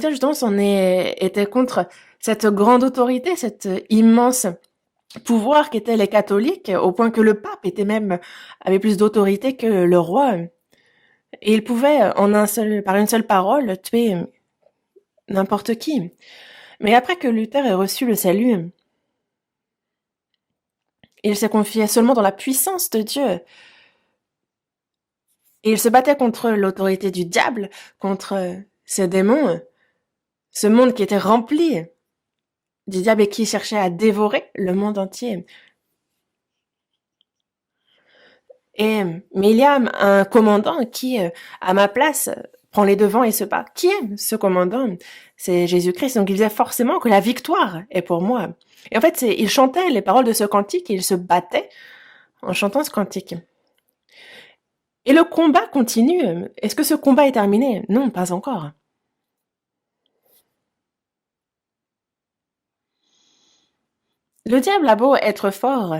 justement, était contre cette grande autorité, cet immense pouvoir qu'étaient les catholiques, au point que le pape avait plus d'autorité que le roi. Et il pouvait, par une seule parole, tuer n'importe qui. Mais après que Luther ait reçu le salut, il s'est confié seulement dans la puissance de Dieu. Et il se battait contre l'autorité du diable, contre ces démons, ce monde qui était rempli du diable et qui cherchait à dévorer le monde entier. Mais il y a un commandant qui, à ma place, prend les devants et se bat. Qui est ce commandant? C'est Jésus-Christ. Donc il disait forcément que la victoire est pour moi. Et en fait, il chantait les paroles de ce cantique et il se battait en chantant ce cantique. Et le combat continue. Est-ce que ce combat est terminé? Non, pas encore. Le diable a beau être fort,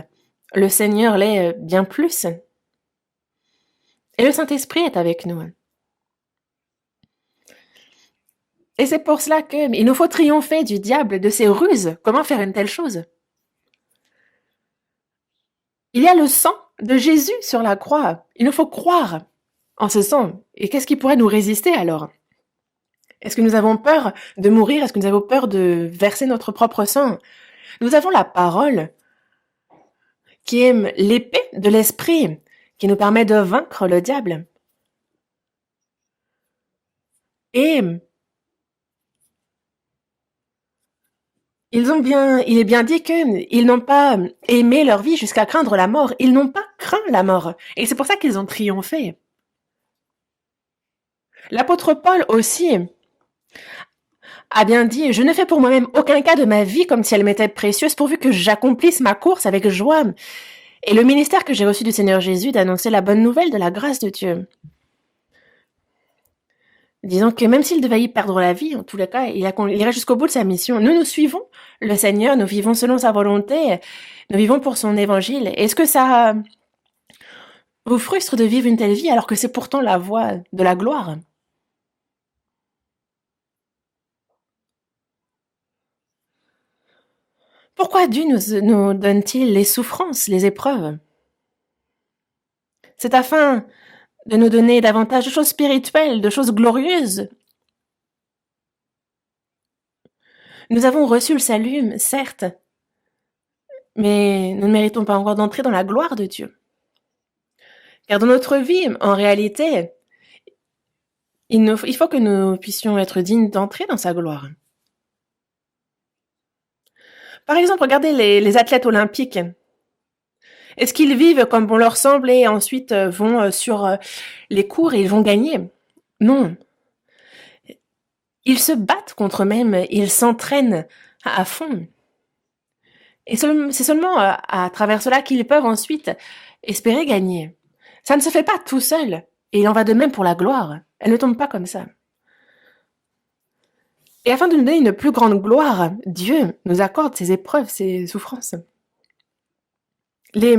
le Seigneur l'est bien plus. Et le Saint-Esprit est avec nous. Et c'est pour cela qu'il nous faut triompher du diable, de ses ruses. Comment faire une telle chose? Il y a le sang de Jésus sur la croix. Il nous faut croire en ce sang. Et qu'est-ce qui pourrait nous résister alors? Est-ce que nous avons peur de mourir? Est-ce que nous avons peur de verser notre propre sang? Nous avons la parole qui est l'épée de l'esprit, qui nous permet de vaincre le diable. Et il est bien dit qu'ils n'ont pas aimé leur vie jusqu'à craindre la mort. Ils n'ont pas craint la mort. Et c'est pour ça qu'ils ont triomphé. L'apôtre Paul aussi a bien dit « Je ne fais pour moi-même aucun cas de ma vie comme si elle m'était précieuse pourvu que j'accomplisse ma course avec joie. » Et le ministère que j'ai reçu du Seigneur Jésus d'annoncer la bonne nouvelle de la grâce de Dieu. Disons que même s'il devait y perdre la vie, en tous les cas, il ira jusqu'au bout de sa mission. Nous suivons le Seigneur, nous vivons selon sa volonté, nous vivons pour son évangile. Est-ce que ça vous frustre de vivre une telle vie alors que c'est pourtant la voie de la gloire? Pourquoi Dieu nous donne-t-il les souffrances, les épreuves? C'est afin de nous donner davantage de choses spirituelles, de choses glorieuses. Nous avons reçu le salut, certes, mais nous ne méritons pas encore d'entrer dans la gloire de Dieu. Car dans notre vie, en réalité, il faut que nous puissions être dignes d'entrer dans sa gloire. Par exemple, regardez les athlètes olympiques. Est-ce qu'ils vivent comme bon leur semble et ensuite vont sur les cours et ils vont gagner? Non. Ils se battent contre eux-mêmes, ils s'entraînent à fond. Et c'est seulement à travers cela qu'ils peuvent ensuite espérer gagner. Ça ne se fait pas tout seul. Et il en va de même pour la gloire. Elle ne tombe pas comme ça. Et afin de nous donner une plus grande gloire, Dieu nous accorde ces épreuves, ces souffrances. Les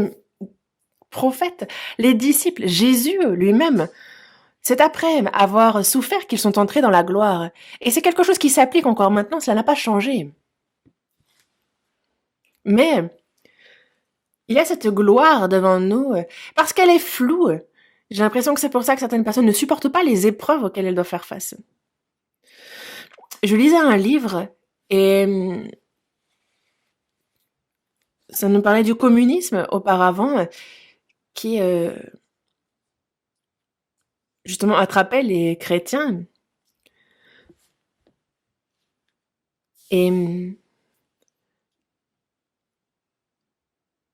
prophètes, les disciples, Jésus lui-même, c'est après avoir souffert qu'ils sont entrés dans la gloire. Et c'est quelque chose qui s'applique encore maintenant, cela n'a pas changé. Mais il y a cette gloire devant nous parce qu'elle est floue. J'ai l'impression que c'est pour ça que certaines personnes ne supportent pas les épreuves auxquelles elles doivent faire face. Je lisais un livre et ça nous parlait du communisme auparavant qui justement attrapaient les chrétiens et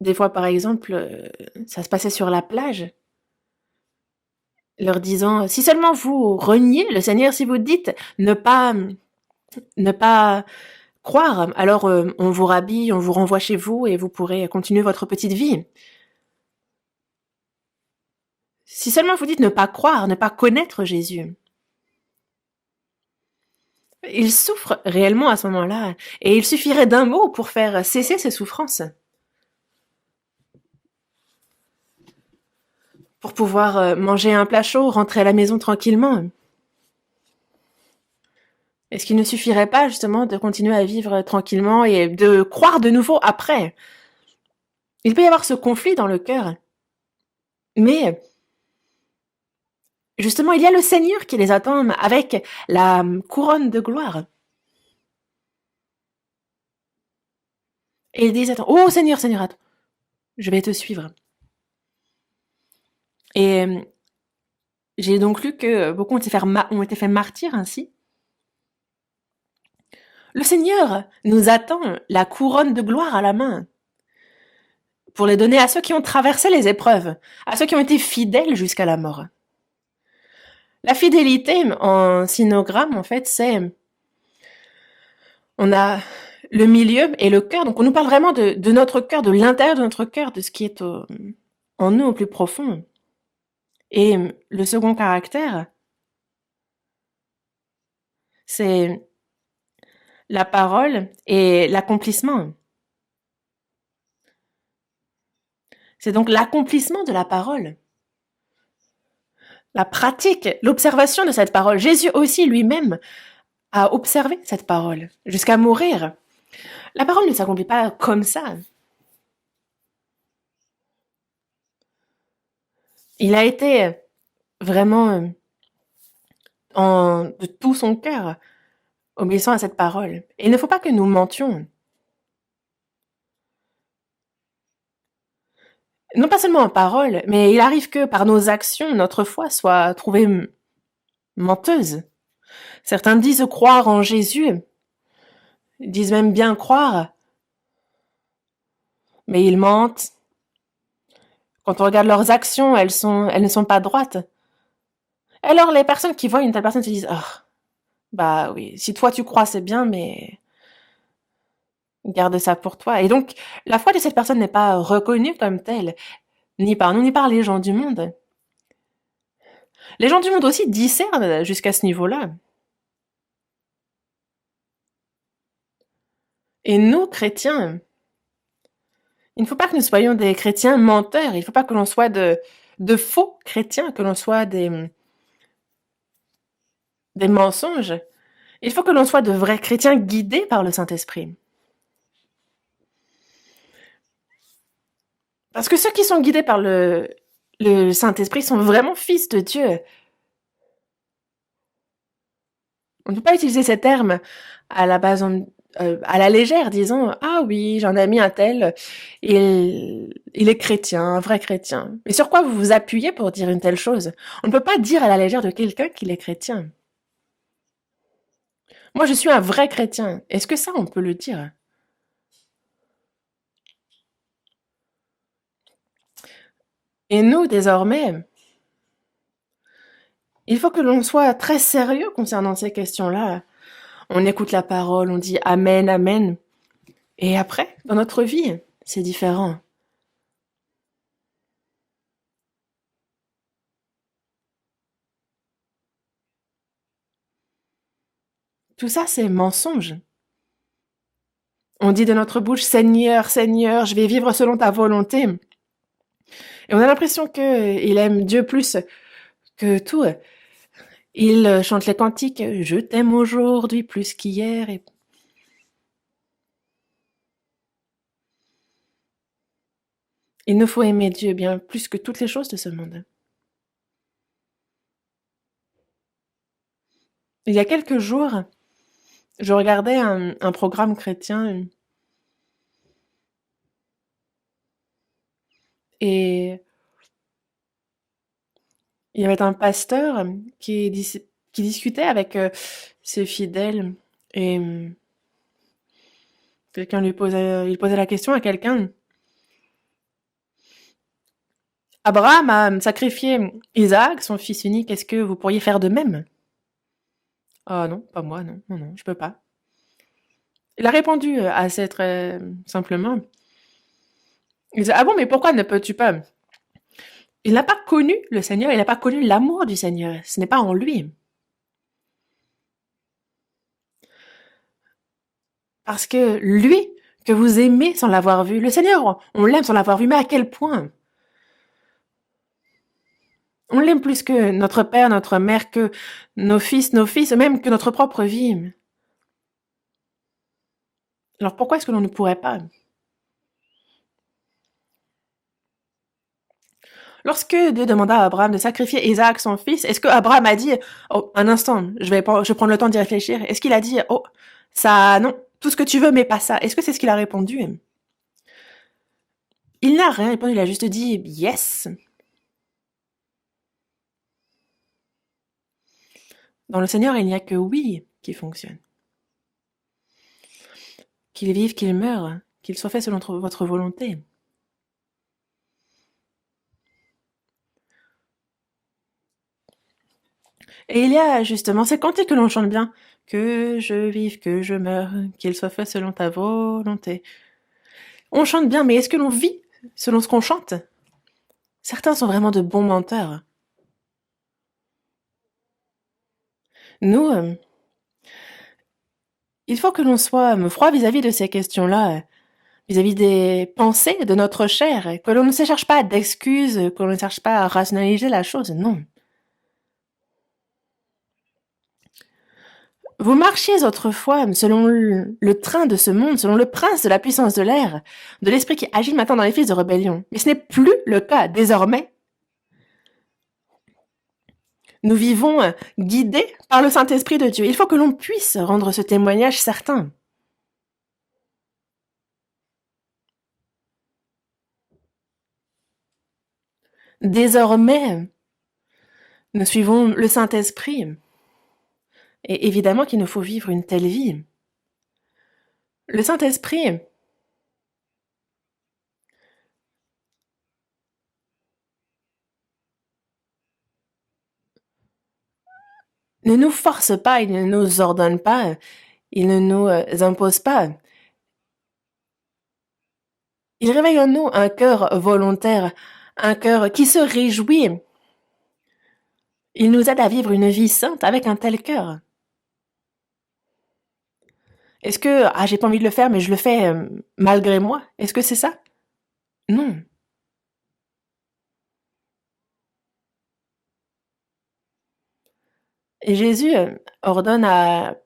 des fois, par exemple, ça se passait sur la plage, leur disant: «Si seulement vous reniez le Seigneur, si vous dites ne pas croire, alors, on vous rhabille, on vous renvoie chez vous et vous pourrez continuer votre petite vie. Si seulement vous dites ne pas croire, ne pas connaître Jésus». Il souffre réellement à ce moment-là, et il suffirait d'un mot pour faire cesser ses souffrances, pour pouvoir manger un plat chaud, rentrer à la maison tranquillement. Est-ce qu'il ne suffirait pas justement de continuer à vivre tranquillement et de croire de nouveau après? Il peut y avoir ce conflit dans le cœur, mais justement, il y a le Seigneur qui les attend avec la couronne de gloire. Et ils disent: attends, oh Seigneur, Seigneur, attends, je vais te suivre. Et j'ai donc lu que beaucoup ont été faits martyrs ainsi. Le Seigneur nous attend la couronne de gloire à la main pour les donner à ceux qui ont traversé les épreuves, à ceux qui ont été fidèles jusqu'à la mort. La fidélité en sinogramme, en fait, on a le milieu et le cœur. Donc on nous parle vraiment de notre cœur, de l'intérieur de notre cœur, de ce qui est en nous au plus profond. Et le second caractère, c'est la parole et l'accomplissement. C'est donc l'accomplissement de la parole, la pratique, l'observation de cette parole. Jésus aussi lui-même a observé cette parole jusqu'à mourir. La parole ne s'accomplit pas comme ça. Il a été vraiment de tout son cœur obéissant à cette parole. Et il ne faut pas que nous mentions. Non pas seulement en parole, mais il arrive que par nos actions, notre foi soit trouvée menteuse. Certains disent croire en Jésus, ils disent même bien croire, mais ils mentent. Quand on regarde leurs actions, elles ne sont pas droites. Alors les personnes qui voient une telle personne se disent: oh, bah oui, si toi tu crois c'est bien, mais garde ça pour toi. Et donc la foi de cette personne n'est pas reconnue comme telle, ni par nous, ni par les gens du monde. Les gens du monde aussi discernent jusqu'à ce niveau-là. Et nous, chrétiens, il ne faut pas que nous soyons des chrétiens menteurs, il ne faut pas que l'on soit de faux chrétiens, que l'on soit des mensonges. Il faut que l'on soit de vrais chrétiens guidés par le Saint-Esprit. Parce que ceux qui sont guidés par le Saint-Esprit sont vraiment fils de Dieu. On ne peut pas utiliser ces termes à la base, à la légère, disant: ah oui, j'ai un ami un tel, il est chrétien, un vrai chrétien. Mais sur quoi vous vous appuyez pour dire une telle chose? On ne peut pas dire à la légère de quelqu'un qu'il est chrétien. Moi, je suis un vrai chrétien. Est-ce que ça, on peut le dire? Et nous, désormais, il faut que l'on soit très sérieux concernant ces questions-là. On écoute la parole, on dit Amen, Amen. Et après, dans notre vie, c'est différent. Tout ça, c'est mensonge. On dit de notre bouche Seigneur, Seigneur, je vais vivre selon ta volonté. Et on a l'impression qu'il aime Dieu plus que tout. Il chante les cantiques Je t'aime aujourd'hui plus qu'hier. Et il nous faut aimer Dieu bien plus que toutes les choses de ce monde. Il y a quelques jours, je regardais un programme chrétien et Il y avait un pasteur qui discutait avec ses fidèles et il posait la question à quelqu'un. Abraham a sacrifié Isaac, son fils unique. Est-ce que vous pourriez faire de même? Ah non, pas moi, non, non, non, je peux pas. Il a répondu assez très simplement. Il disait, ah bon, mais pourquoi ne peux-tu pas? Il n'a pas connu le Seigneur, il n'a pas connu l'amour du Seigneur. Ce n'est pas en lui. Parce que lui, que vous aimez sans l'avoir vu, le Seigneur, on l'aime sans l'avoir vu, mais à quel point? On l'aime plus que notre père, notre mère, que nos fils, même que notre propre vie. Alors pourquoi est-ce que l'on ne pourrait pas? Lorsque Dieu demanda à Abraham de sacrifier Isaac, son fils, est-ce que Abraham a dit, oh, un instant, je vais prendre le temps d'y réfléchir. Est-ce qu'il a dit, oh, ça, non, tout ce que tu veux, mais pas ça. Est-ce que c'est ce qu'il a répondu? Il n'a rien répondu, il a juste dit, yes. Dans le Seigneur, il n'y a que oui qui fonctionne. Qu'il vive, qu'il meure, qu'il soit fait selon votre volonté. Et il y a justement ces cantiques que l'on chante bien. Que je vive, que je meure, qu'il soit fait selon ta volonté. On chante bien, mais est-ce que l'on vit selon ce qu'on chante? Certains sont vraiment de bons menteurs. Nous, il faut que l'on soit froid vis-à-vis de ces questions-là, vis-à-vis des pensées de notre chair, que l'on ne se cherche pas d'excuses, que l'on ne cherche pas à rationaliser la chose, non. Vous marchiez autrefois selon le train de ce monde, selon le prince de la puissance de l'air, de l'esprit qui agit maintenant dans les fils de rébellion. Mais ce n'est plus le cas désormais. Nous vivons guidés par le Saint-Esprit de Dieu. Il faut que l'on puisse rendre ce témoignage certain. Désormais, nous suivons le Saint-Esprit. Et évidemment qu'il nous faut vivre une telle vie. Le Saint-Esprit ne nous force pas, il ne nous ordonne pas, il ne nous impose pas. Il réveille en nous un cœur volontaire, un cœur qui se réjouit. Il nous aide à vivre une vie sainte avec un tel cœur. Est-ce que, j'ai pas envie de le faire, mais je le fais malgré moi? Est-ce que c'est ça? Non. Et Jésus ordonne à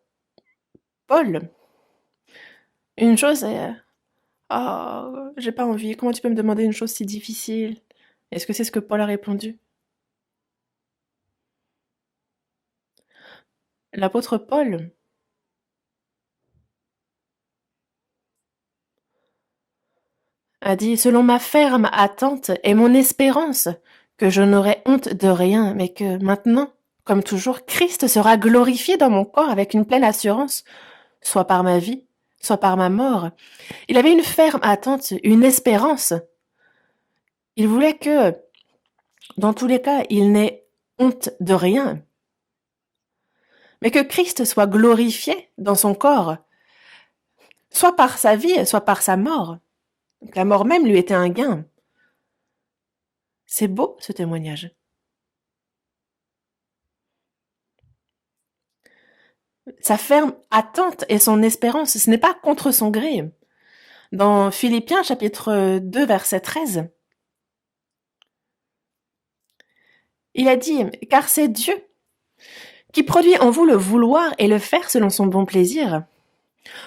Paul une chose, oh, j'ai pas envie, comment tu peux me demander une chose si difficile? Est-ce que c'est ce que Paul a répondu? L'apôtre Paul a dit, selon ma ferme attente et mon espérance, que je n'aurai honte de rien, mais que maintenant, comme toujours, Christ sera glorifié dans mon corps avec une pleine assurance, soit par ma vie, soit par ma mort. Il avait une ferme attente, une espérance. Il voulait que, dans tous les cas, il n'ait honte de rien, mais que Christ soit glorifié dans son corps, soit par sa vie, soit par sa mort. Donc, la mort même lui était un gain. C'est beau, ce témoignage. Sa ferme attente et son espérance, ce n'est pas contre son gré. Dans Philippiens chapitre 2 verset 13, il a dit « Car c'est Dieu qui produit en vous le vouloir et le faire selon son bon plaisir. »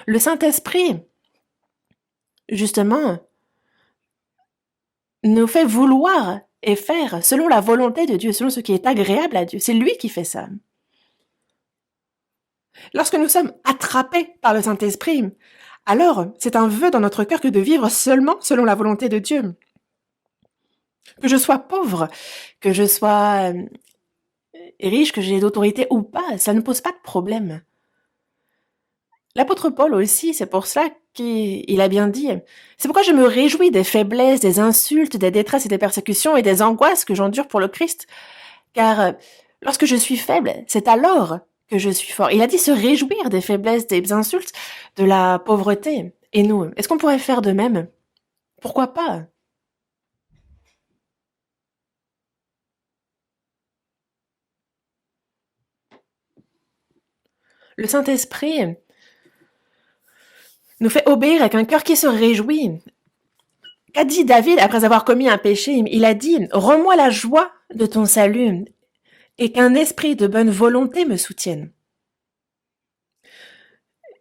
Le Saint-Esprit, justement, nous fait vouloir et faire selon la volonté de Dieu, selon ce qui est agréable à Dieu. C'est lui qui fait ça. Lorsque nous sommes attrapés par le Saint-Esprit, alors c'est un vœu dans notre cœur que de vivre seulement selon la volonté de Dieu. Que je sois pauvre, que je sois riche, que j'ai d'autorité ou pas, ça ne pose pas de problème. L'apôtre Paul aussi, c'est pour cela qu'il a bien dit, c'est pourquoi je me réjouis des faiblesses, des insultes, des détresses et des persécutions et des angoisses que j'endure pour le Christ, car lorsque je suis faible, c'est alors que je suis fort. Il a dit se réjouir des faiblesses, des insultes, de la pauvreté. Et nous, est-ce qu'on pourrait faire de même? Pourquoi pas? Le Saint-Esprit nous fait obéir avec un cœur qui se réjouit. Qu'a dit David après avoir commis un péché? Il a dit « Rends-moi la joie de ton salut et qu'un esprit de bonne volonté me soutienne. »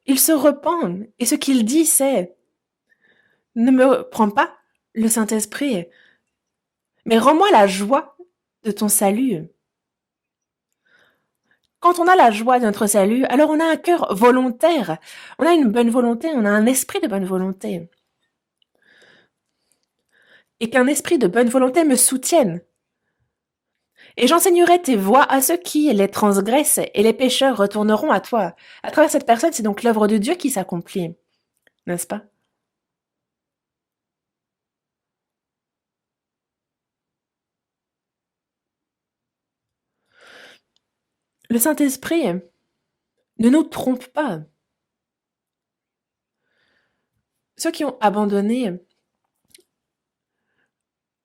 Il se repent et ce qu'il dit c'est « Ne me prends pas le Saint-Esprit, mais rends-moi la joie de ton salut. » Quand on a la joie de notre salut, alors on a un cœur volontaire, on a une bonne volonté, on a un esprit de bonne volonté. Et qu'un esprit de bonne volonté me soutienne. Et j'enseignerai tes voies à ceux qui les transgressent, et les pécheurs retourneront à toi. À travers cette personne, c'est donc l'œuvre de Dieu qui s'accomplit, n'est-ce pas? Le Saint-Esprit ne nous trompe pas. Ceux qui ont abandonné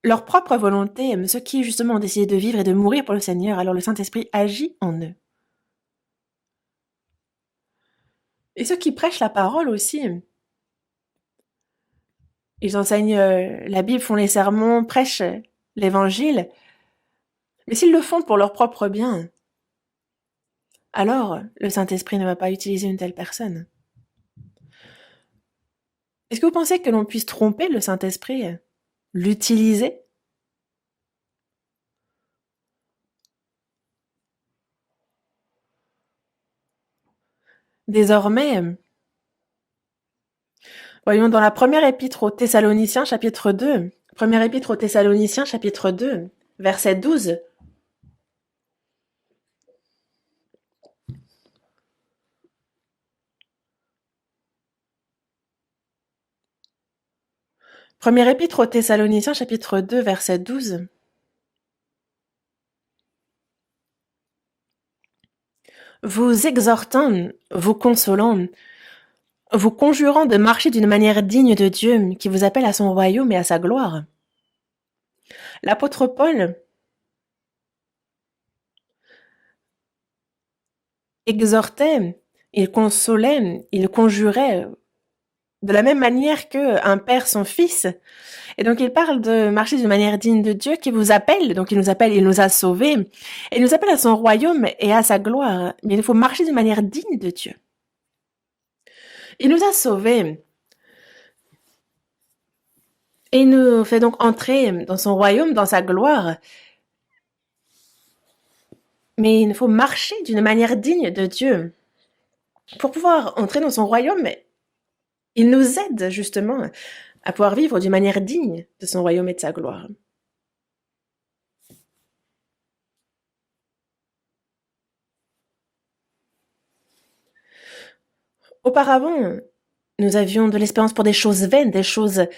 leur propre volonté, ceux qui justement ont décidé de vivre et de mourir pour le Seigneur, alors le Saint-Esprit agit en eux. Et ceux qui prêchent la parole aussi, ils enseignent la Bible, font les sermons, prêchent l'Évangile, mais s'ils le font pour leur propre bien, alors le Saint-Esprit ne va pas utiliser une telle personne. Est-ce que vous pensez que l'on puisse tromper le Saint-Esprit, l'utiliser? Désormais, voyons dans la première épître aux Thessaloniciens, chapitre 2, première épître aux Thessaloniciens, chapitre 2, verset 12. Première épître aux Thessaloniciens, chapitre 2, verset 12. Vous exhortant, vous consolant, vous conjurant de marcher d'une manière digne de Dieu, qui vous appelle à son royaume et à sa gloire. L'apôtre Paul exhortait, il consolait, il conjurait de la même manière qu'un père son fils. Et donc il parle de marcher d'une manière digne de Dieu qui vous appelle, donc il nous appelle, il nous a sauvés, et il nous appelle à son royaume et à sa gloire. Mais il faut marcher d'une manière digne de Dieu. Il nous a sauvés. Et il nous fait donc entrer dans son royaume, dans sa gloire. Mais il faut marcher d'une manière digne de Dieu. Pour pouvoir entrer dans son royaume, il nous aide justement à pouvoir vivre d'une manière digne de son royaume et de sa gloire. Auparavant, nous avions de l'espérance pour des choses vaines, des choses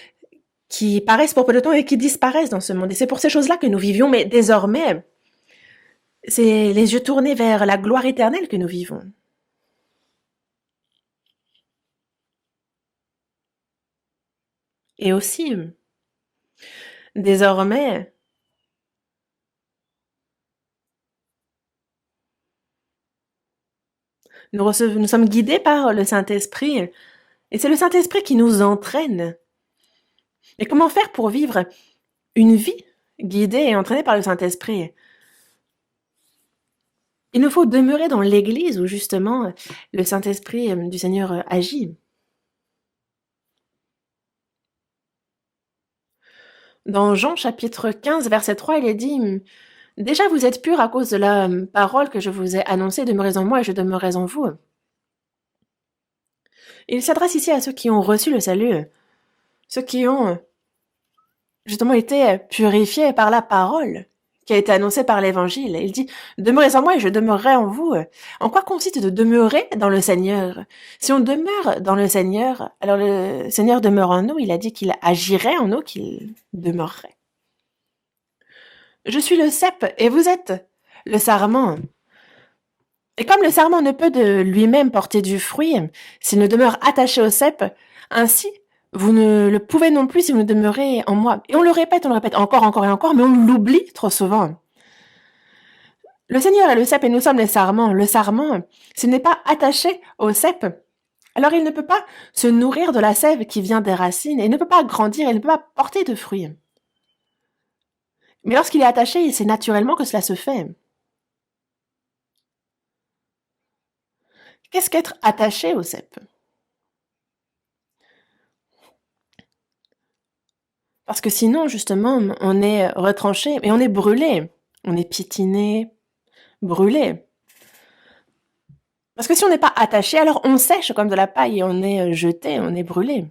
qui paraissent pour peu de temps et qui disparaissent dans ce monde. Et c'est pour ces choses-là que nous vivions, mais désormais, c'est les yeux tournés vers la gloire éternelle que nous vivons. Et aussi, désormais, nous sommes guidés par le Saint-Esprit, et c'est le Saint-Esprit qui nous entraîne. Et comment faire pour vivre une vie guidée et entraînée par le Saint-Esprit? Il nous faut demeurer dans l'Église où justement le Saint-Esprit du Seigneur agit. Dans Jean chapitre 15, verset 3, il est dit « Déjà vous êtes purs à cause de la parole que je vous ai annoncée, demeurez en moi et je demeurerai en vous. » Il s'adresse ici à ceux qui ont reçu le salut, ceux qui ont justement été purifiés par la parole qui a été annoncé par l'Évangile. Il dit « Demeurez en moi et je demeurerai en vous ». En quoi consiste de demeurer dans le Seigneur? Si on demeure dans le Seigneur, alors le Seigneur demeure en nous. Il a dit qu'il agirait en nous, qu'il demeurerait. Je suis le cep et vous êtes le sarment. Et comme le sarment ne peut de lui-même porter du fruit s'il ne demeure attaché au cep, ainsi vous ne le pouvez non plus si vous ne demeurez en moi. Et on le répète encore et encore, mais on l'oublie trop souvent. Le Seigneur est le cep et nous sommes les sarments. Le sarment, s'il n'est pas attaché au cep, alors il ne peut pas se nourrir de la sève qui vient des racines et il ne peut pas grandir, il ne peut pas porter de fruits. Mais lorsqu'il est attaché, c'est naturellement que cela se fait. Qu'est-ce qu'être attaché au cep? Parce que sinon, justement, on est retranché et on est brûlé. On est piétiné, brûlé. Parce que si on n'est pas attaché, alors on sèche comme de la paille et on est jeté, on est brûlé.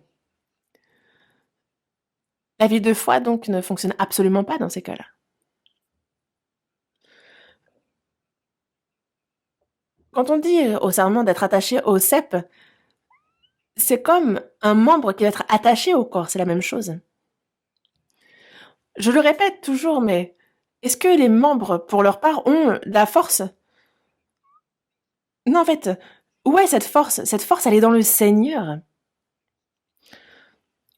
La vie de foi, donc, ne fonctionne absolument pas dans ces cas-là. Quand on dit au serment d'être attaché au cep, c'est comme un membre qui va être attaché au corps, c'est la même chose. Je le répète toujours, mais est-ce que les membres, pour leur part, ont la force? Non, en fait, où est cette force? Cette force, elle est dans le Seigneur.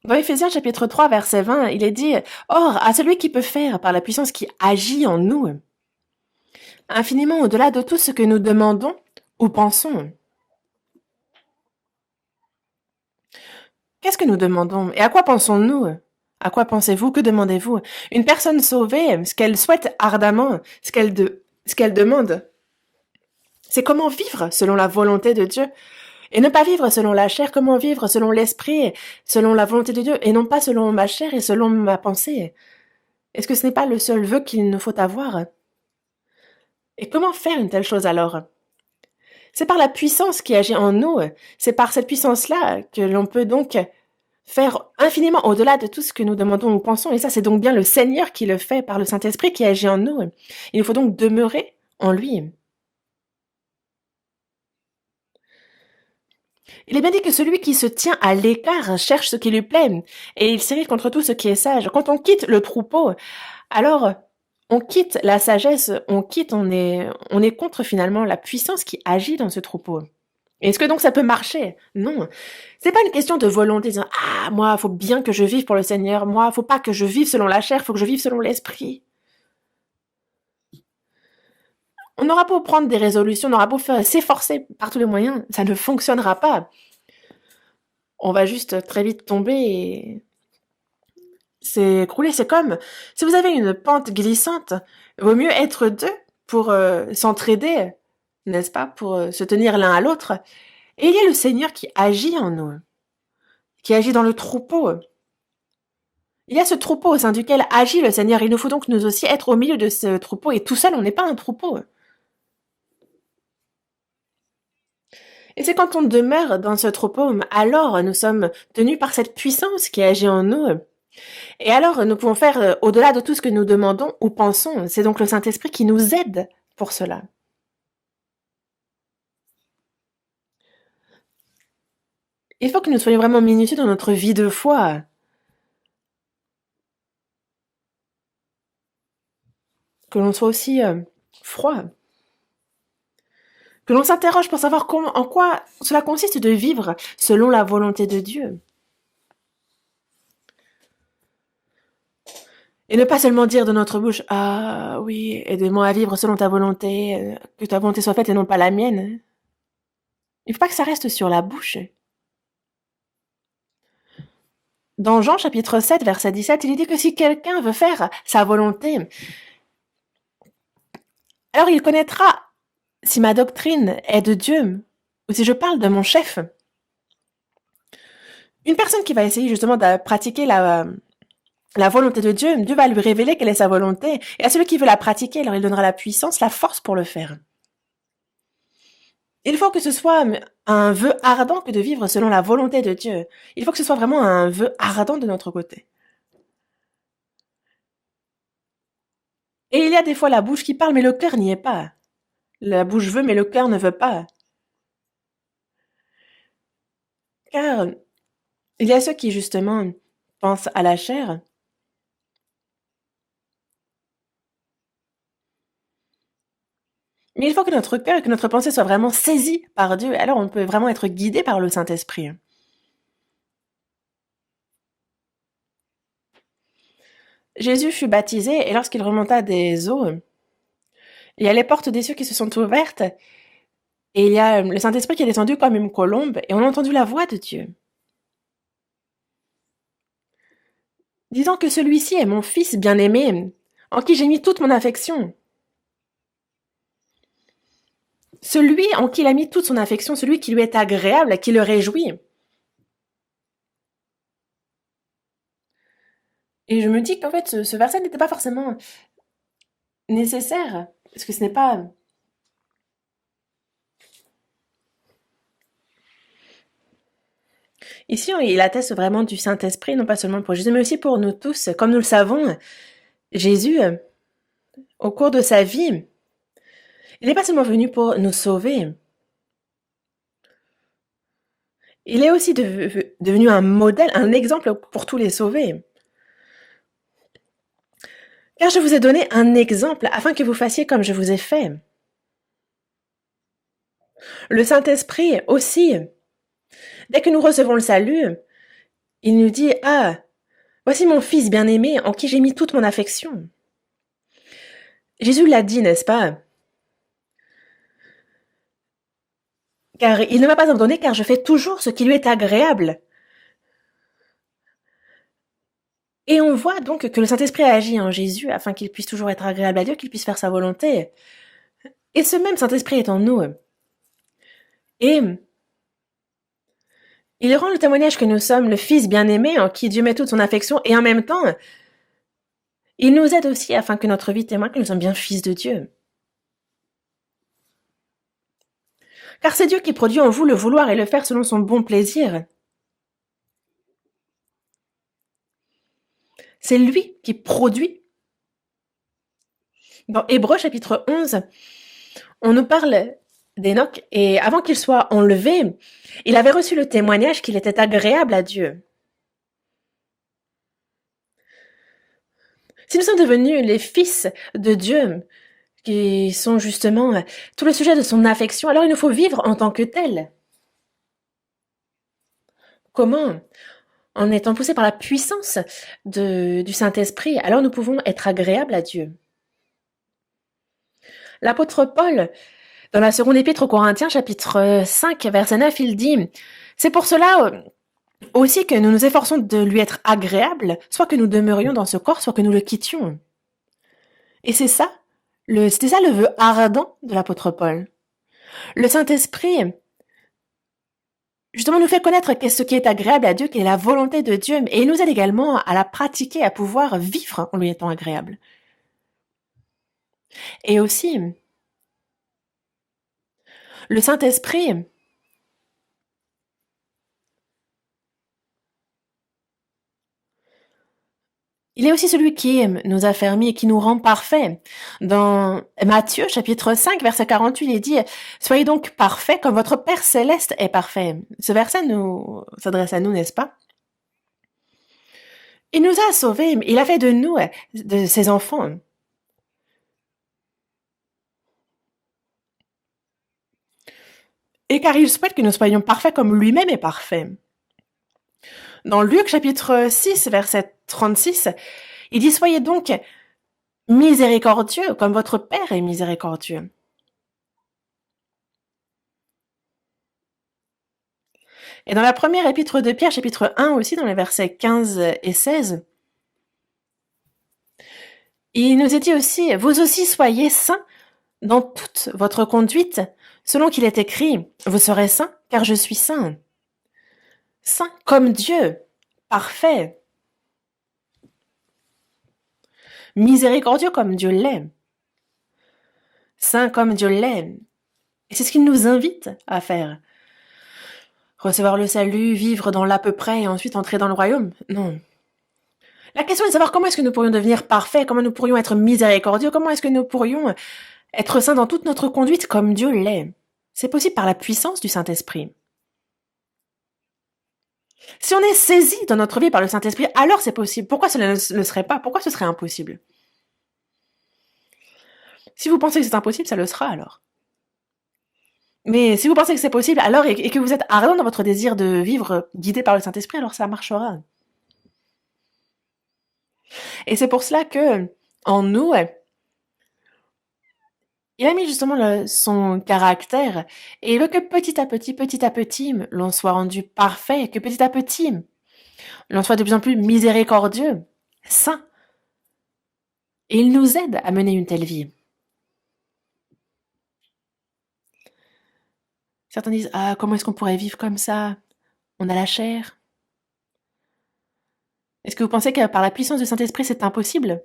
Dans Éphésiens chapitre 3, verset 20, il est dit « Or, à celui qui peut faire, par la puissance qui agit en nous, infiniment au-delà de tout ce que nous demandons ou pensons. » Qu'est-ce que nous demandons? Et à quoi pensons-nous? À quoi pensez-vous? Que demandez-vous? Une personne sauvée, ce qu'elle souhaite ardemment, ce qu'elle demande, c'est comment vivre selon la volonté de Dieu. Et ne pas vivre selon la chair, comment vivre selon l'esprit, selon la volonté de Dieu, et non pas selon ma chair et selon ma pensée. Est-ce que ce n'est pas le seul vœu qu'il nous faut avoir? Et comment faire une telle chose alors? C'est par la puissance qui agit en nous, c'est par cette puissance-là que l'on peut donc faire infiniment au-delà de tout ce que nous demandons ou pensons, et ça c'est donc bien le Seigneur qui le fait par le Saint-Esprit qui agit en nous. Il nous faut donc demeurer en lui. Il est bien dit que celui qui se tient à l'écart cherche ce qui lui plaît, et il s'irrite contre tout ce qui est sage. Quand on quitte le troupeau, alors on quitte la sagesse, on est contre finalement la puissance qui agit dans ce troupeau. Est-ce que donc ça peut marcher? Non. C'est pas une question de volonté, disant, ah, moi, faut bien que je vive pour le Seigneur, moi, faut pas que je vive selon la chair, faut que je vive selon l'esprit. On aura beau prendre des résolutions, on aura beau s'efforcer par tous les moyens, ça ne fonctionnera pas. On va juste très vite tomber et s'écrouler. C'est comme si vous avez une pente glissante, vaut mieux être deux pour s'entraider, n'est-ce pas, pour se tenir l'un à l'autre. Et il y a le Seigneur qui agit en nous, qui agit dans le troupeau. Il y a ce troupeau au sein duquel agit le Seigneur. Il nous faut donc nous aussi être au milieu de ce troupeau. Et tout seul, on n'est pas un troupeau. Et c'est quand on demeure dans ce troupeau, alors nous sommes tenus par cette puissance qui agit en nous. Et alors nous pouvons faire au-delà de tout ce que nous demandons ou pensons. C'est donc le Saint-Esprit qui nous aide pour cela. Il faut que nous soyons vraiment minutieux dans notre vie de foi. Que l'on soit aussi froid. Que l'on s'interroge pour savoir en quoi cela consiste de vivre selon la volonté de Dieu. Et ne pas seulement dire de notre bouche « Ah oui, aide-moi à vivre selon ta volonté, que ta volonté soit faite et non pas la mienne ». Il ne faut pas que ça reste sur la bouche. Dans Jean chapitre 7, verset 17, il est dit que si quelqu'un veut faire sa volonté, alors il connaîtra si ma doctrine est de Dieu ou si je parle de mon chef. Une personne qui va essayer justement de pratiquer la volonté de Dieu, Dieu va lui révéler quelle est sa volonté. Et à celui qui veut la pratiquer, alors il donnera la puissance, la force pour le faire. Il faut que ce soit un vœu ardent que de vivre selon la volonté de Dieu. Il faut que ce soit vraiment un vœu ardent de notre côté. Et il y a des fois la bouche qui parle, mais le cœur n'y est pas. La bouche veut, mais le cœur ne veut pas. Car il y a ceux qui, justement, pensent à la chair. Mais il faut que notre cœur et que notre pensée soient vraiment saisis par Dieu. Alors on peut vraiment être guidé par le Saint-Esprit. Jésus fut baptisé et lorsqu'il remonta des eaux, il y a les portes des cieux qui se sont ouvertes et il y a le Saint-Esprit qui est descendu comme une colombe et on a entendu la voix de Dieu, disant que celui-ci est mon fils bien-aimé, en qui j'ai mis toute mon affection. Celui en qui il a mis toute son affection, celui qui lui est agréable, qui le réjouit. Et je me dis qu'en fait, ce verset n'était pas forcément nécessaire, parce que ce n'est pas... Ici, il atteste vraiment du Saint-Esprit, non pas seulement pour Jésus, mais aussi pour nous tous. Comme nous le savons, Jésus, au cours de sa vie, il n'est pas seulement venu pour nous sauver, il est aussi devenu un modèle, un exemple pour tous les sauvés. Car je vous ai donné un exemple afin que vous fassiez comme je vous ai fait. Le Saint-Esprit aussi, dès que nous recevons le salut, il nous dit « Ah, voici mon Fils bien-aimé en qui j'ai mis toute mon affection. » Jésus l'a dit, n'est-ce pas? Car il ne m'a pas abandonné car je fais toujours ce qui lui est agréable. Et on voit donc que le Saint-Esprit agit en Jésus afin qu'il puisse toujours être agréable à Dieu, qu'il puisse faire sa volonté. Et ce même Saint-Esprit est en nous. Et il rend le témoignage que nous sommes le Fils bien-aimé en qui Dieu met toute son affection et en même temps, il nous aide aussi afin que notre vie témoigne que nous sommes bien fils de Dieu. Car c'est Dieu qui produit en vous le vouloir et le faire selon son bon plaisir. C'est lui qui produit. Dans Hébreux chapitre 11, on nous parle d'Enoch et avant qu'il soit enlevé, il avait reçu le témoignage qu'il était agréable à Dieu. Si nous sommes devenus les fils de Dieu, qui sont justement tout le sujet de son affection, alors il nous faut vivre en tant que tel. Comment? En étant poussés par la puissance du Saint-Esprit, alors nous pouvons être agréables à Dieu. L'apôtre Paul, dans la seconde épître aux Corinthiens, chapitre 5, verset 9, il dit « C'est pour cela aussi que nous nous efforçons de lui être agréables, soit que nous demeurions dans ce corps, soit que nous le quittions. » Et c'était ça le vœu ardent de l'apôtre Paul. Le Saint-Esprit, justement, nous fait connaître ce qui est agréable à Dieu, quelle est la volonté de Dieu, et il nous aide également à la pratiquer, à pouvoir vivre en lui étant agréable. Et aussi, le Saint-Esprit, il est aussi celui qui nous affermit et qui nous rend parfaits. Dans Matthieu, chapitre 5, verset 48, il est dit « Soyez donc parfaits comme votre Père céleste est parfait. » Ce verset s'adresse à nous, n'est-ce pas? Il nous a sauvés, il a fait de nous de ses enfants. Et car il souhaite que nous soyons parfaits comme lui-même est parfait. Dans Luc chapitre 6, verset 36, il dit « Soyez donc miséricordieux comme votre Père est miséricordieux. » Et dans la première épître de Pierre, chapitre 1 aussi, dans les versets 15 et 16, il nous est dit aussi « Vous aussi soyez saints dans toute votre conduite, selon qu'il est écrit « Vous serez saints, car je suis saint. » Saint comme Dieu, parfait. Miséricordieux comme Dieu l'est. Saint comme Dieu l'est. Et c'est ce qu'il nous invite à faire. Recevoir le salut, vivre dans l'à peu près et ensuite entrer dans le royaume? Non. La question est de savoir comment est-ce que nous pourrions devenir parfaits, comment nous pourrions être miséricordieux, comment est-ce que nous pourrions être saints dans toute notre conduite comme Dieu l'est. C'est possible par la puissance du Saint-Esprit. Si on est saisi dans notre vie par le Saint-Esprit, alors c'est possible. Pourquoi cela ne le serait pas? Pourquoi ce serait impossible? Si vous pensez que c'est impossible, ça le sera alors. Mais si vous pensez que c'est possible, alors et que vous êtes ardent dans votre désir de vivre guidé par le Saint-Esprit, alors ça marchera. Et c'est pour cela que, en nous, il a mis justement son caractère et il veut que petit à petit, l'on soit rendu parfait, que petit à petit, l'on soit de plus en plus miséricordieux, saint. Et il nous aide à mener une telle vie. Certains disent, ah, comment est-ce qu'on pourrait vivre comme ça? On a la chair. Est-ce que vous pensez que par la puissance du Saint-Esprit, c'est impossible?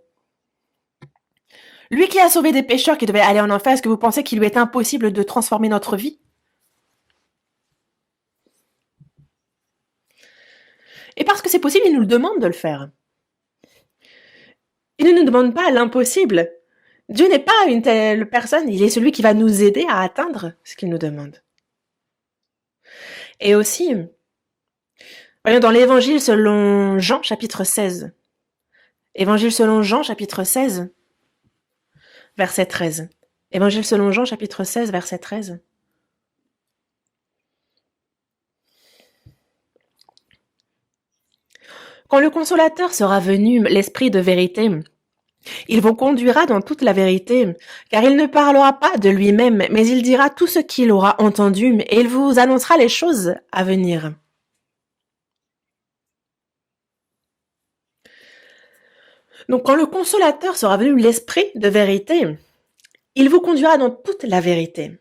Lui qui a sauvé des pécheurs qui devaient aller en enfer, est-ce que vous pensez qu'il lui est impossible de transformer notre vie? Et parce que c'est possible, il nous le demande de le faire. Il ne nous demande pas l'impossible. Dieu n'est pas une telle personne, il est celui qui va nous aider à atteindre ce qu'il nous demande. Et aussi, voyons dans l'Évangile selon Jean, chapitre 16. Évangile selon Jean, chapitre 16, verset 13. Évangile selon Jean, chapitre 16, verset 13. Quand le Consolateur sera venu, l'Esprit de vérité, il vous conduira dans toute la vérité, car il ne parlera pas de lui-même, mais il dira tout ce qu'il aura entendu, et il vous annoncera les choses à venir. Donc quand le Consolateur sera venu, l'Esprit de vérité, il vous conduira dans toute la vérité.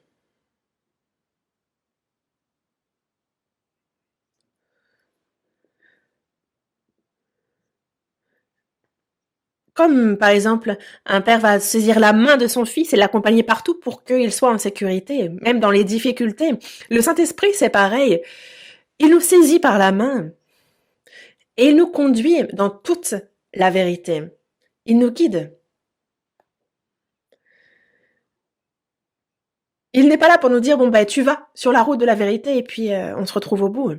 Comme, par exemple, un père va saisir la main de son fils et l'accompagner partout pour qu'il soit en sécurité, même dans les difficultés. Le Saint-Esprit, c'est pareil. Il nous saisit par la main et il nous conduit dans toute la vérité. Il nous guide. Il n'est pas là pour nous dire, bon, ben, tu vas sur la route de la vérité et puis on se retrouve au bout.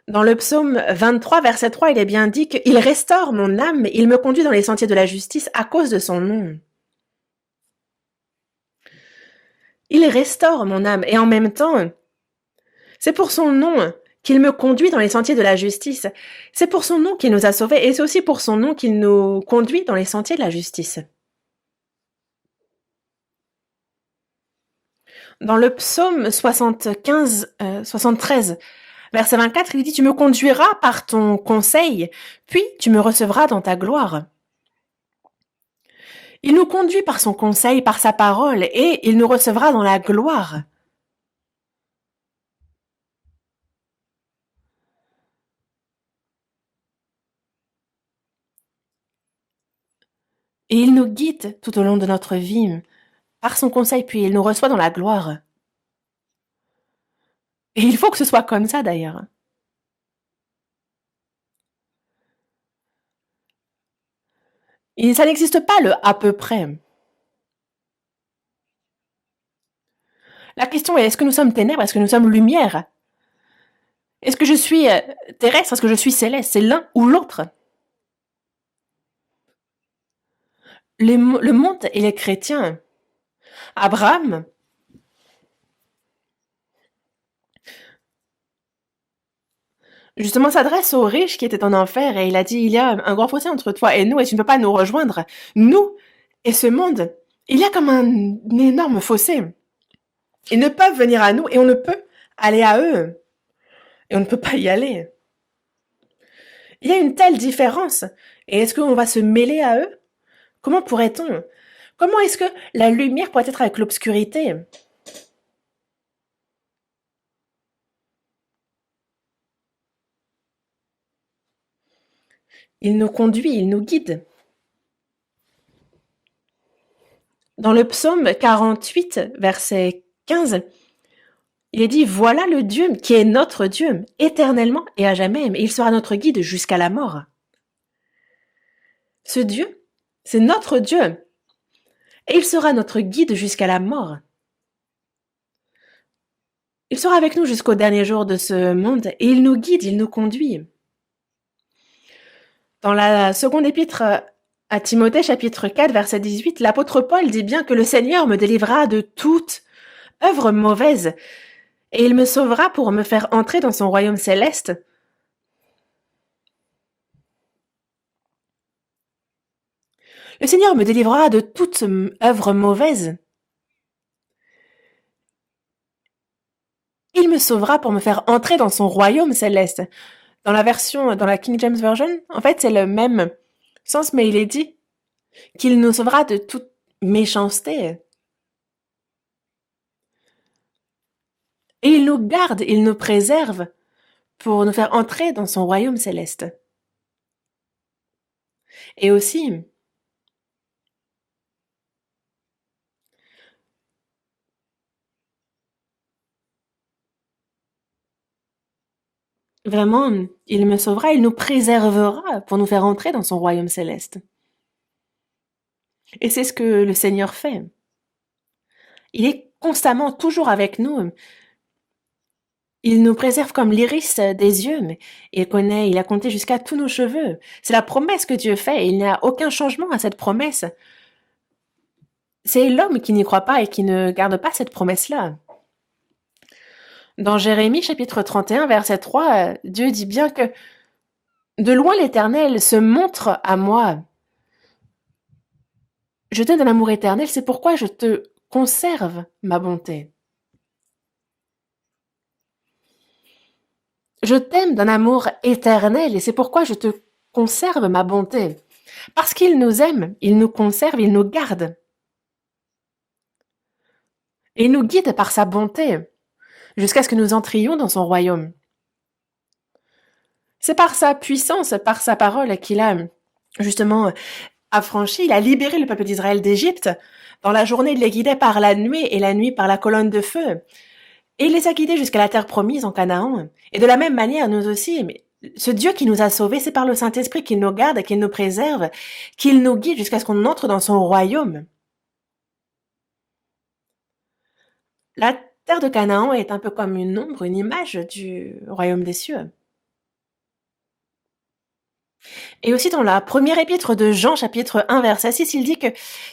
Dans le psaume 23, verset 3, il est bien dit qu'il restaure mon âme, il me conduit dans les sentiers de la justice à cause de son nom. Il restaure mon âme et en même temps, c'est pour son nom qu'il me conduit dans les sentiers de la justice. C'est pour son nom qu'il nous a sauvés et c'est aussi pour son nom qu'il nous conduit dans les sentiers de la justice. Dans le psaume 73, verset 24, il dit « Tu me conduiras par ton conseil, puis tu me recevras dans ta gloire. » Il nous conduit par son conseil, par sa parole, et il nous recevra dans la gloire. Et il nous guide tout au long de notre vie, par son conseil, puis il nous reçoit dans la gloire. Et il faut que ce soit comme ça d'ailleurs. Et ça n'existe pas le à peu près. La question est, est-ce que nous sommes ténèbres? Est-ce que nous sommes lumière? Est-ce que je suis terrestre? Est-ce que je suis céleste? C'est l'un ou l'autre. Le monde et les chrétiens. Abraham, justement, s'adresse aux riches qui étaient en enfer et il a dit, il y a un grand fossé entre toi et nous et tu ne peux pas nous rejoindre. Nous et ce monde, il y a comme un énorme fossé. Ils ne peuvent venir à nous et on ne peut aller à eux. Et on ne peut pas y aller. Il y a une telle différence. Et est-ce qu'on va se mêler à eux? Comment pourrait-on? Comment est-ce que la lumière pourrait être avec l'obscurité? Il nous conduit, il nous guide. Dans le psaume 48, verset 15, Il est dit, voilà le Dieu qui est notre Dieu, éternellement et à jamais, et il sera notre guide jusqu'à la mort. Ce Dieu, c'est notre Dieu, et il sera notre guide jusqu'à la mort. Il sera avec nous jusqu'au dernier jour de ce monde, et il nous guide, il nous conduit. Dans la seconde épître à Timothée, chapitre 4, verset 18, l'apôtre Paul dit bien que le Seigneur me délivrera de toute œuvre mauvaise, et il me sauvera pour me faire entrer dans son royaume céleste. Le Seigneur me délivrera de toute œuvre mauvaise. Il me sauvera pour me faire entrer dans son royaume céleste. Dans la King James Version, en fait, c'est le même sens, mais il est dit qu'il nous sauvera de toute méchanceté. Et il nous garde, il nous préserve pour nous faire entrer dans son royaume céleste. Et aussi, vraiment, il me sauvera, il nous préservera pour nous faire entrer dans son royaume céleste. Et c'est ce que le Seigneur fait. Il est constamment toujours avec nous. Il nous préserve comme l'iris des yeux, mais il a compté jusqu'à tous nos cheveux. C'est la promesse que Dieu fait et il n'y a aucun changement à cette promesse. C'est l'homme qui n'y croit pas et qui ne garde pas cette promesse-là. Dans Jérémie chapitre 31, verset 3, Dieu dit bien que de loin l'Éternel se montre à moi. Je t'aime d'un amour éternel, c'est pourquoi je te conserve ma bonté. Je t'aime d'un amour éternel et c'est pourquoi je te conserve ma bonté. Parce qu'il nous aime, il nous conserve, il nous garde. Et il nous guide par sa bonté jusqu'à ce que nous entrions dans son royaume. C'est par sa puissance, par sa parole qu'il a justement affranchi, il a libéré le peuple d'Israël d'Égypte. Dans la journée, il les guidait par la nuit et la nuit par la colonne de feu. Et il les a guidés jusqu'à la terre promise en Canaan. Et de la même manière, nous aussi, mais ce Dieu qui nous a sauvés, c'est par le Saint-Esprit qu'il nous garde, qu'il nous préserve, qu'il nous guide jusqu'à ce qu'on entre dans son royaume. La terre de Canaan est un peu comme une ombre, une image du royaume des cieux. Et aussi dans la première épître de Jean, chapitre 1, verset 6, il dit que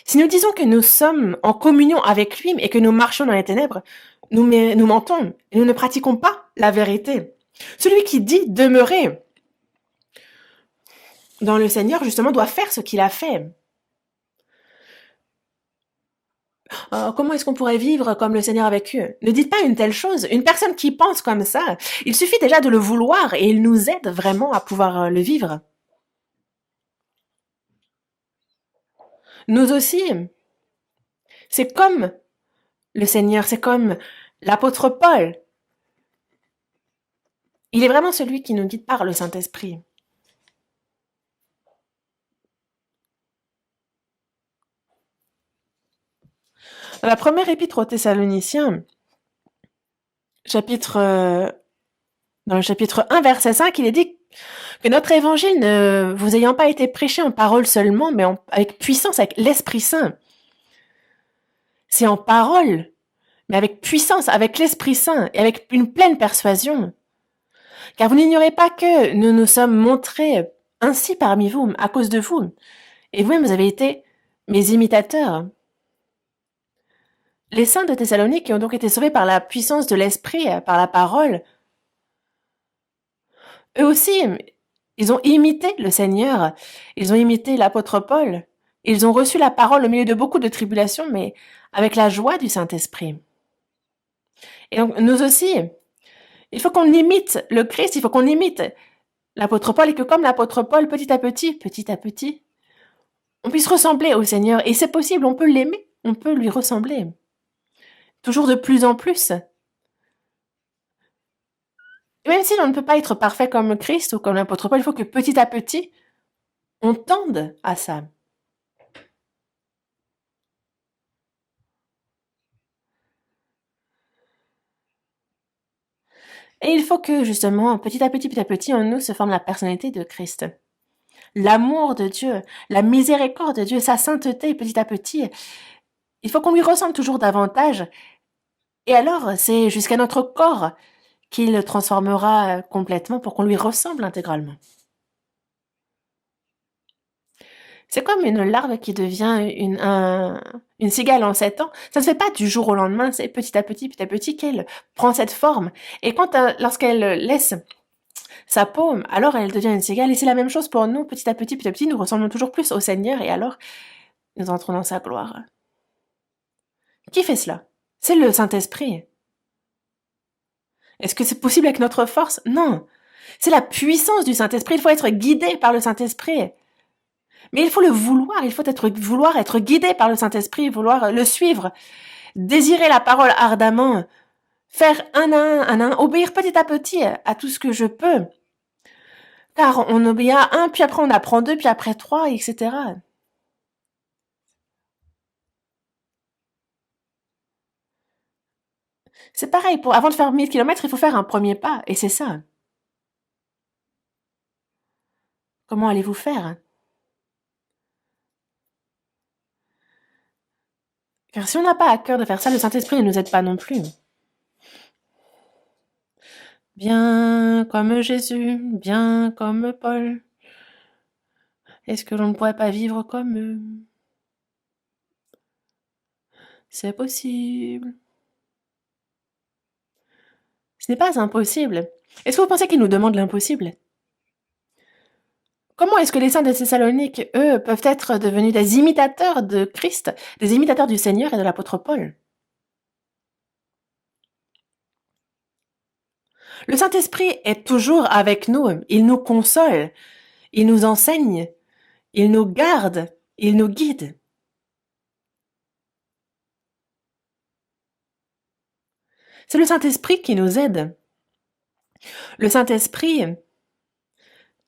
si nous disons que nous sommes en communion avec lui et que nous marchons dans les ténèbres, nous mentons et nous ne pratiquons pas la vérité. Celui qui dit demeurer dans le Seigneur, justement, doit faire ce qu'il a fait. Comment est-ce qu'on pourrait vivre comme le Seigneur avec eux? Ne dites pas une telle chose. Une personne qui pense comme ça, il suffit déjà de le vouloir et il nous aide vraiment à pouvoir le vivre. Nous aussi, c'est comme le Seigneur, c'est comme l'apôtre Paul. Il est vraiment celui qui nous guide par le Saint-Esprit. Dans la première épître aux Thessaloniciens, dans le chapitre 1, verset 5, il est dit que notre évangile ne vous ayant pas été prêché en parole seulement, mais avec puissance, avec l'Esprit Saint. C'est en parole, mais avec puissance, avec l'Esprit Saint et avec une pleine persuasion. Car vous n'ignorez pas que nous nous sommes montrés ainsi parmi vous, à cause de vous. Et vous-même, vous avez été mes imitateurs. Les saints de Thessalonique qui ont donc été sauvés par la puissance de l'Esprit, par la parole, eux aussi, ils ont imité le Seigneur, ils ont imité l'apôtre Paul, ils ont reçu la parole au milieu de beaucoup de tribulations, mais avec la joie du Saint-Esprit. Et donc, nous aussi, il faut qu'on imite le Christ, il faut qu'on imite l'apôtre Paul, et que comme l'apôtre Paul, petit à petit, on puisse ressembler au Seigneur. Et c'est possible, on peut l'aimer, on peut lui ressembler. Toujours de plus en plus. Et même si on ne peut pas être parfait comme Christ ou comme l'apôtre Paul, il faut que petit à petit, on tende à ça. Et il faut que, justement, petit à petit, en nous se forme la personnalité de Christ. L'amour de Dieu, la miséricorde de Dieu, sa sainteté, petit à petit. Il faut qu'on lui ressemble toujours davantage. Et alors, c'est jusqu'à notre corps qu'il le transformera complètement pour qu'on lui ressemble intégralement. C'est comme une larve qui devient une cigale en 7 ans. Ça ne se fait pas du jour au lendemain, c'est petit à petit qu'elle prend cette forme. Et lorsqu'elle laisse sa peau, alors elle devient une cigale. Et c'est la même chose pour nous, petit à petit, nous ressemblons toujours plus au Seigneur et alors nous entrons dans sa gloire. Qui fait cela? C'est le Saint-Esprit. Est-ce que c'est possible avec notre force? Non. C'est la puissance du Saint-Esprit. Il faut être guidé par le Saint-Esprit. Mais il faut le vouloir. Il faut vouloir être guidé par le Saint-Esprit, vouloir le suivre, désirer la parole ardemment, faire un à un, obéir petit à petit à tout ce que je peux. Car on obéit à un, puis après on apprend deux, puis après trois, etc. C'est pareil, avant de faire 1000 kilomètres, il faut faire un premier pas, et c'est ça. Comment allez-vous faire? Car si on n'a pas à cœur de faire ça, le Saint-Esprit ne nous aide pas non plus. Bien comme Jésus, bien comme Paul. Est-ce que l'on ne pourrait pas vivre comme eux? C'est possible. Ce n'est pas impossible. Est-ce que vous pensez qu'ils nous demandent l'impossible? Comment est-ce que les saints de Thessalonique, eux, peuvent être devenus des imitateurs de Christ, des imitateurs du Seigneur et de l'apôtre Paul? Le Saint-Esprit est toujours avec nous. Il nous console, il nous enseigne, il nous garde, il nous guide. C'est le Saint-Esprit qui nous aide. Le Saint-Esprit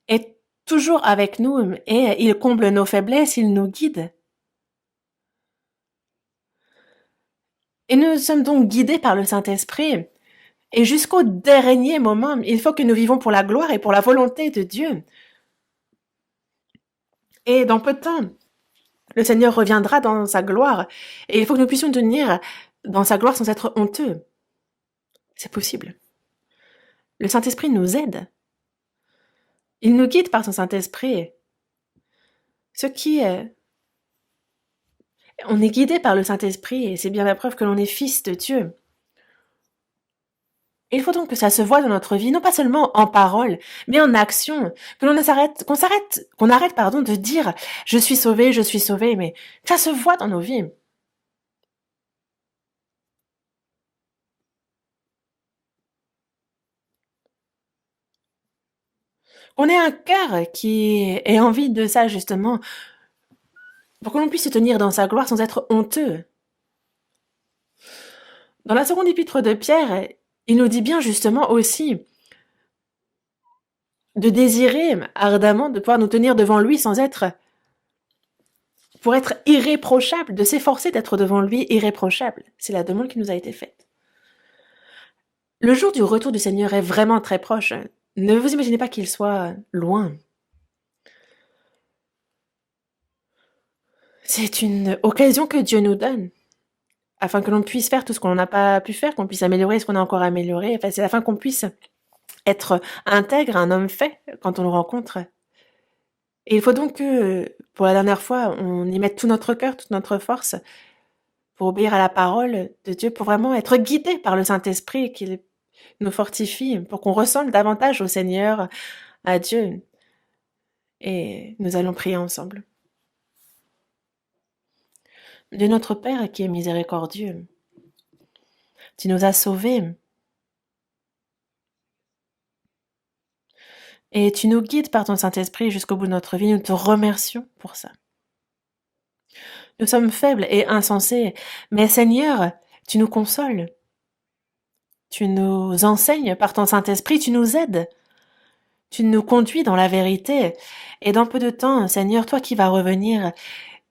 est toujours avec nous et il comble nos faiblesses, il nous guide. Et nous sommes donc guidés par le Saint-Esprit. Et jusqu'au dernier moment, il faut que nous vivons pour la gloire et pour la volonté de Dieu. Et dans peu de temps, le Seigneur reviendra dans sa gloire. Et il faut que nous puissions tenir dans sa gloire sans être honteux. C'est possible. Le Saint-Esprit nous aide. Il nous guide par son Saint-Esprit. Ce qui est... On est guidé par le Saint-Esprit et c'est bien la preuve que l'on est fils de Dieu. Il faut donc que ça se voie dans notre vie, non pas seulement en parole, mais en action, que qu'on arrête, de dire je suis sauvé, mais que ça se voit dans nos vies. On ait un cœur qui ait envie de ça justement, pour que l'on puisse se tenir dans sa gloire sans être honteux. Dans la seconde épître de Pierre, il nous dit bien justement aussi de désirer ardemment de pouvoir nous tenir devant lui sans être, pour être irréprochable, de s'efforcer d'être devant lui irréprochable. C'est la demande qui nous a été faite. Le jour du retour du Seigneur est vraiment très proche. Ne vous imaginez pas qu'il soit loin. C'est une occasion que Dieu nous donne, afin que l'on puisse faire tout ce qu'on n'a pas pu faire, qu'on puisse améliorer ce qu'on a encore amélioré, enfin, c'est afin qu'on puisse être intègre, un homme fait, quand on le rencontre. Et il faut donc que, pour la dernière fois, on y mette tout notre cœur, toute notre force, pour obéir à la parole de Dieu, pour vraiment être guidé par le Saint-Esprit qui nous fortifie, pour qu'on ressemble davantage au Seigneur, à Dieu. Et nous allons prier ensemble. Dieu notre Père qui est miséricordieux, tu nous as sauvés et tu nous guides par ton Saint-Esprit jusqu'au bout de notre vie. Nous te remercions pour ça. Nous sommes faibles et insensés, mais Seigneur, tu nous consoles. Tu nous enseignes par ton Saint-Esprit, tu nous aides. Tu nous conduis dans la vérité. Et dans peu de temps, Seigneur, toi qui vas revenir,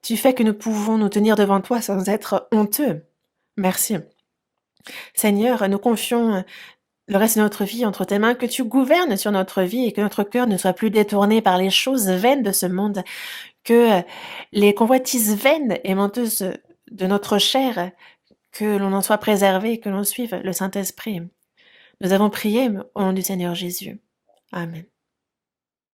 tu fais que nous pouvons nous tenir devant toi sans être honteux. Merci. Seigneur, nous confions le reste de notre vie entre tes mains, que tu gouvernes sur notre vie et que notre cœur ne soit plus détourné par les choses vaines de ce monde, que les convoitises vaines et menteuses de notre chair, que l'on en soit préservé et que l'on suive le Saint-Esprit. Nous avons prié au nom du Seigneur Jésus. Amen.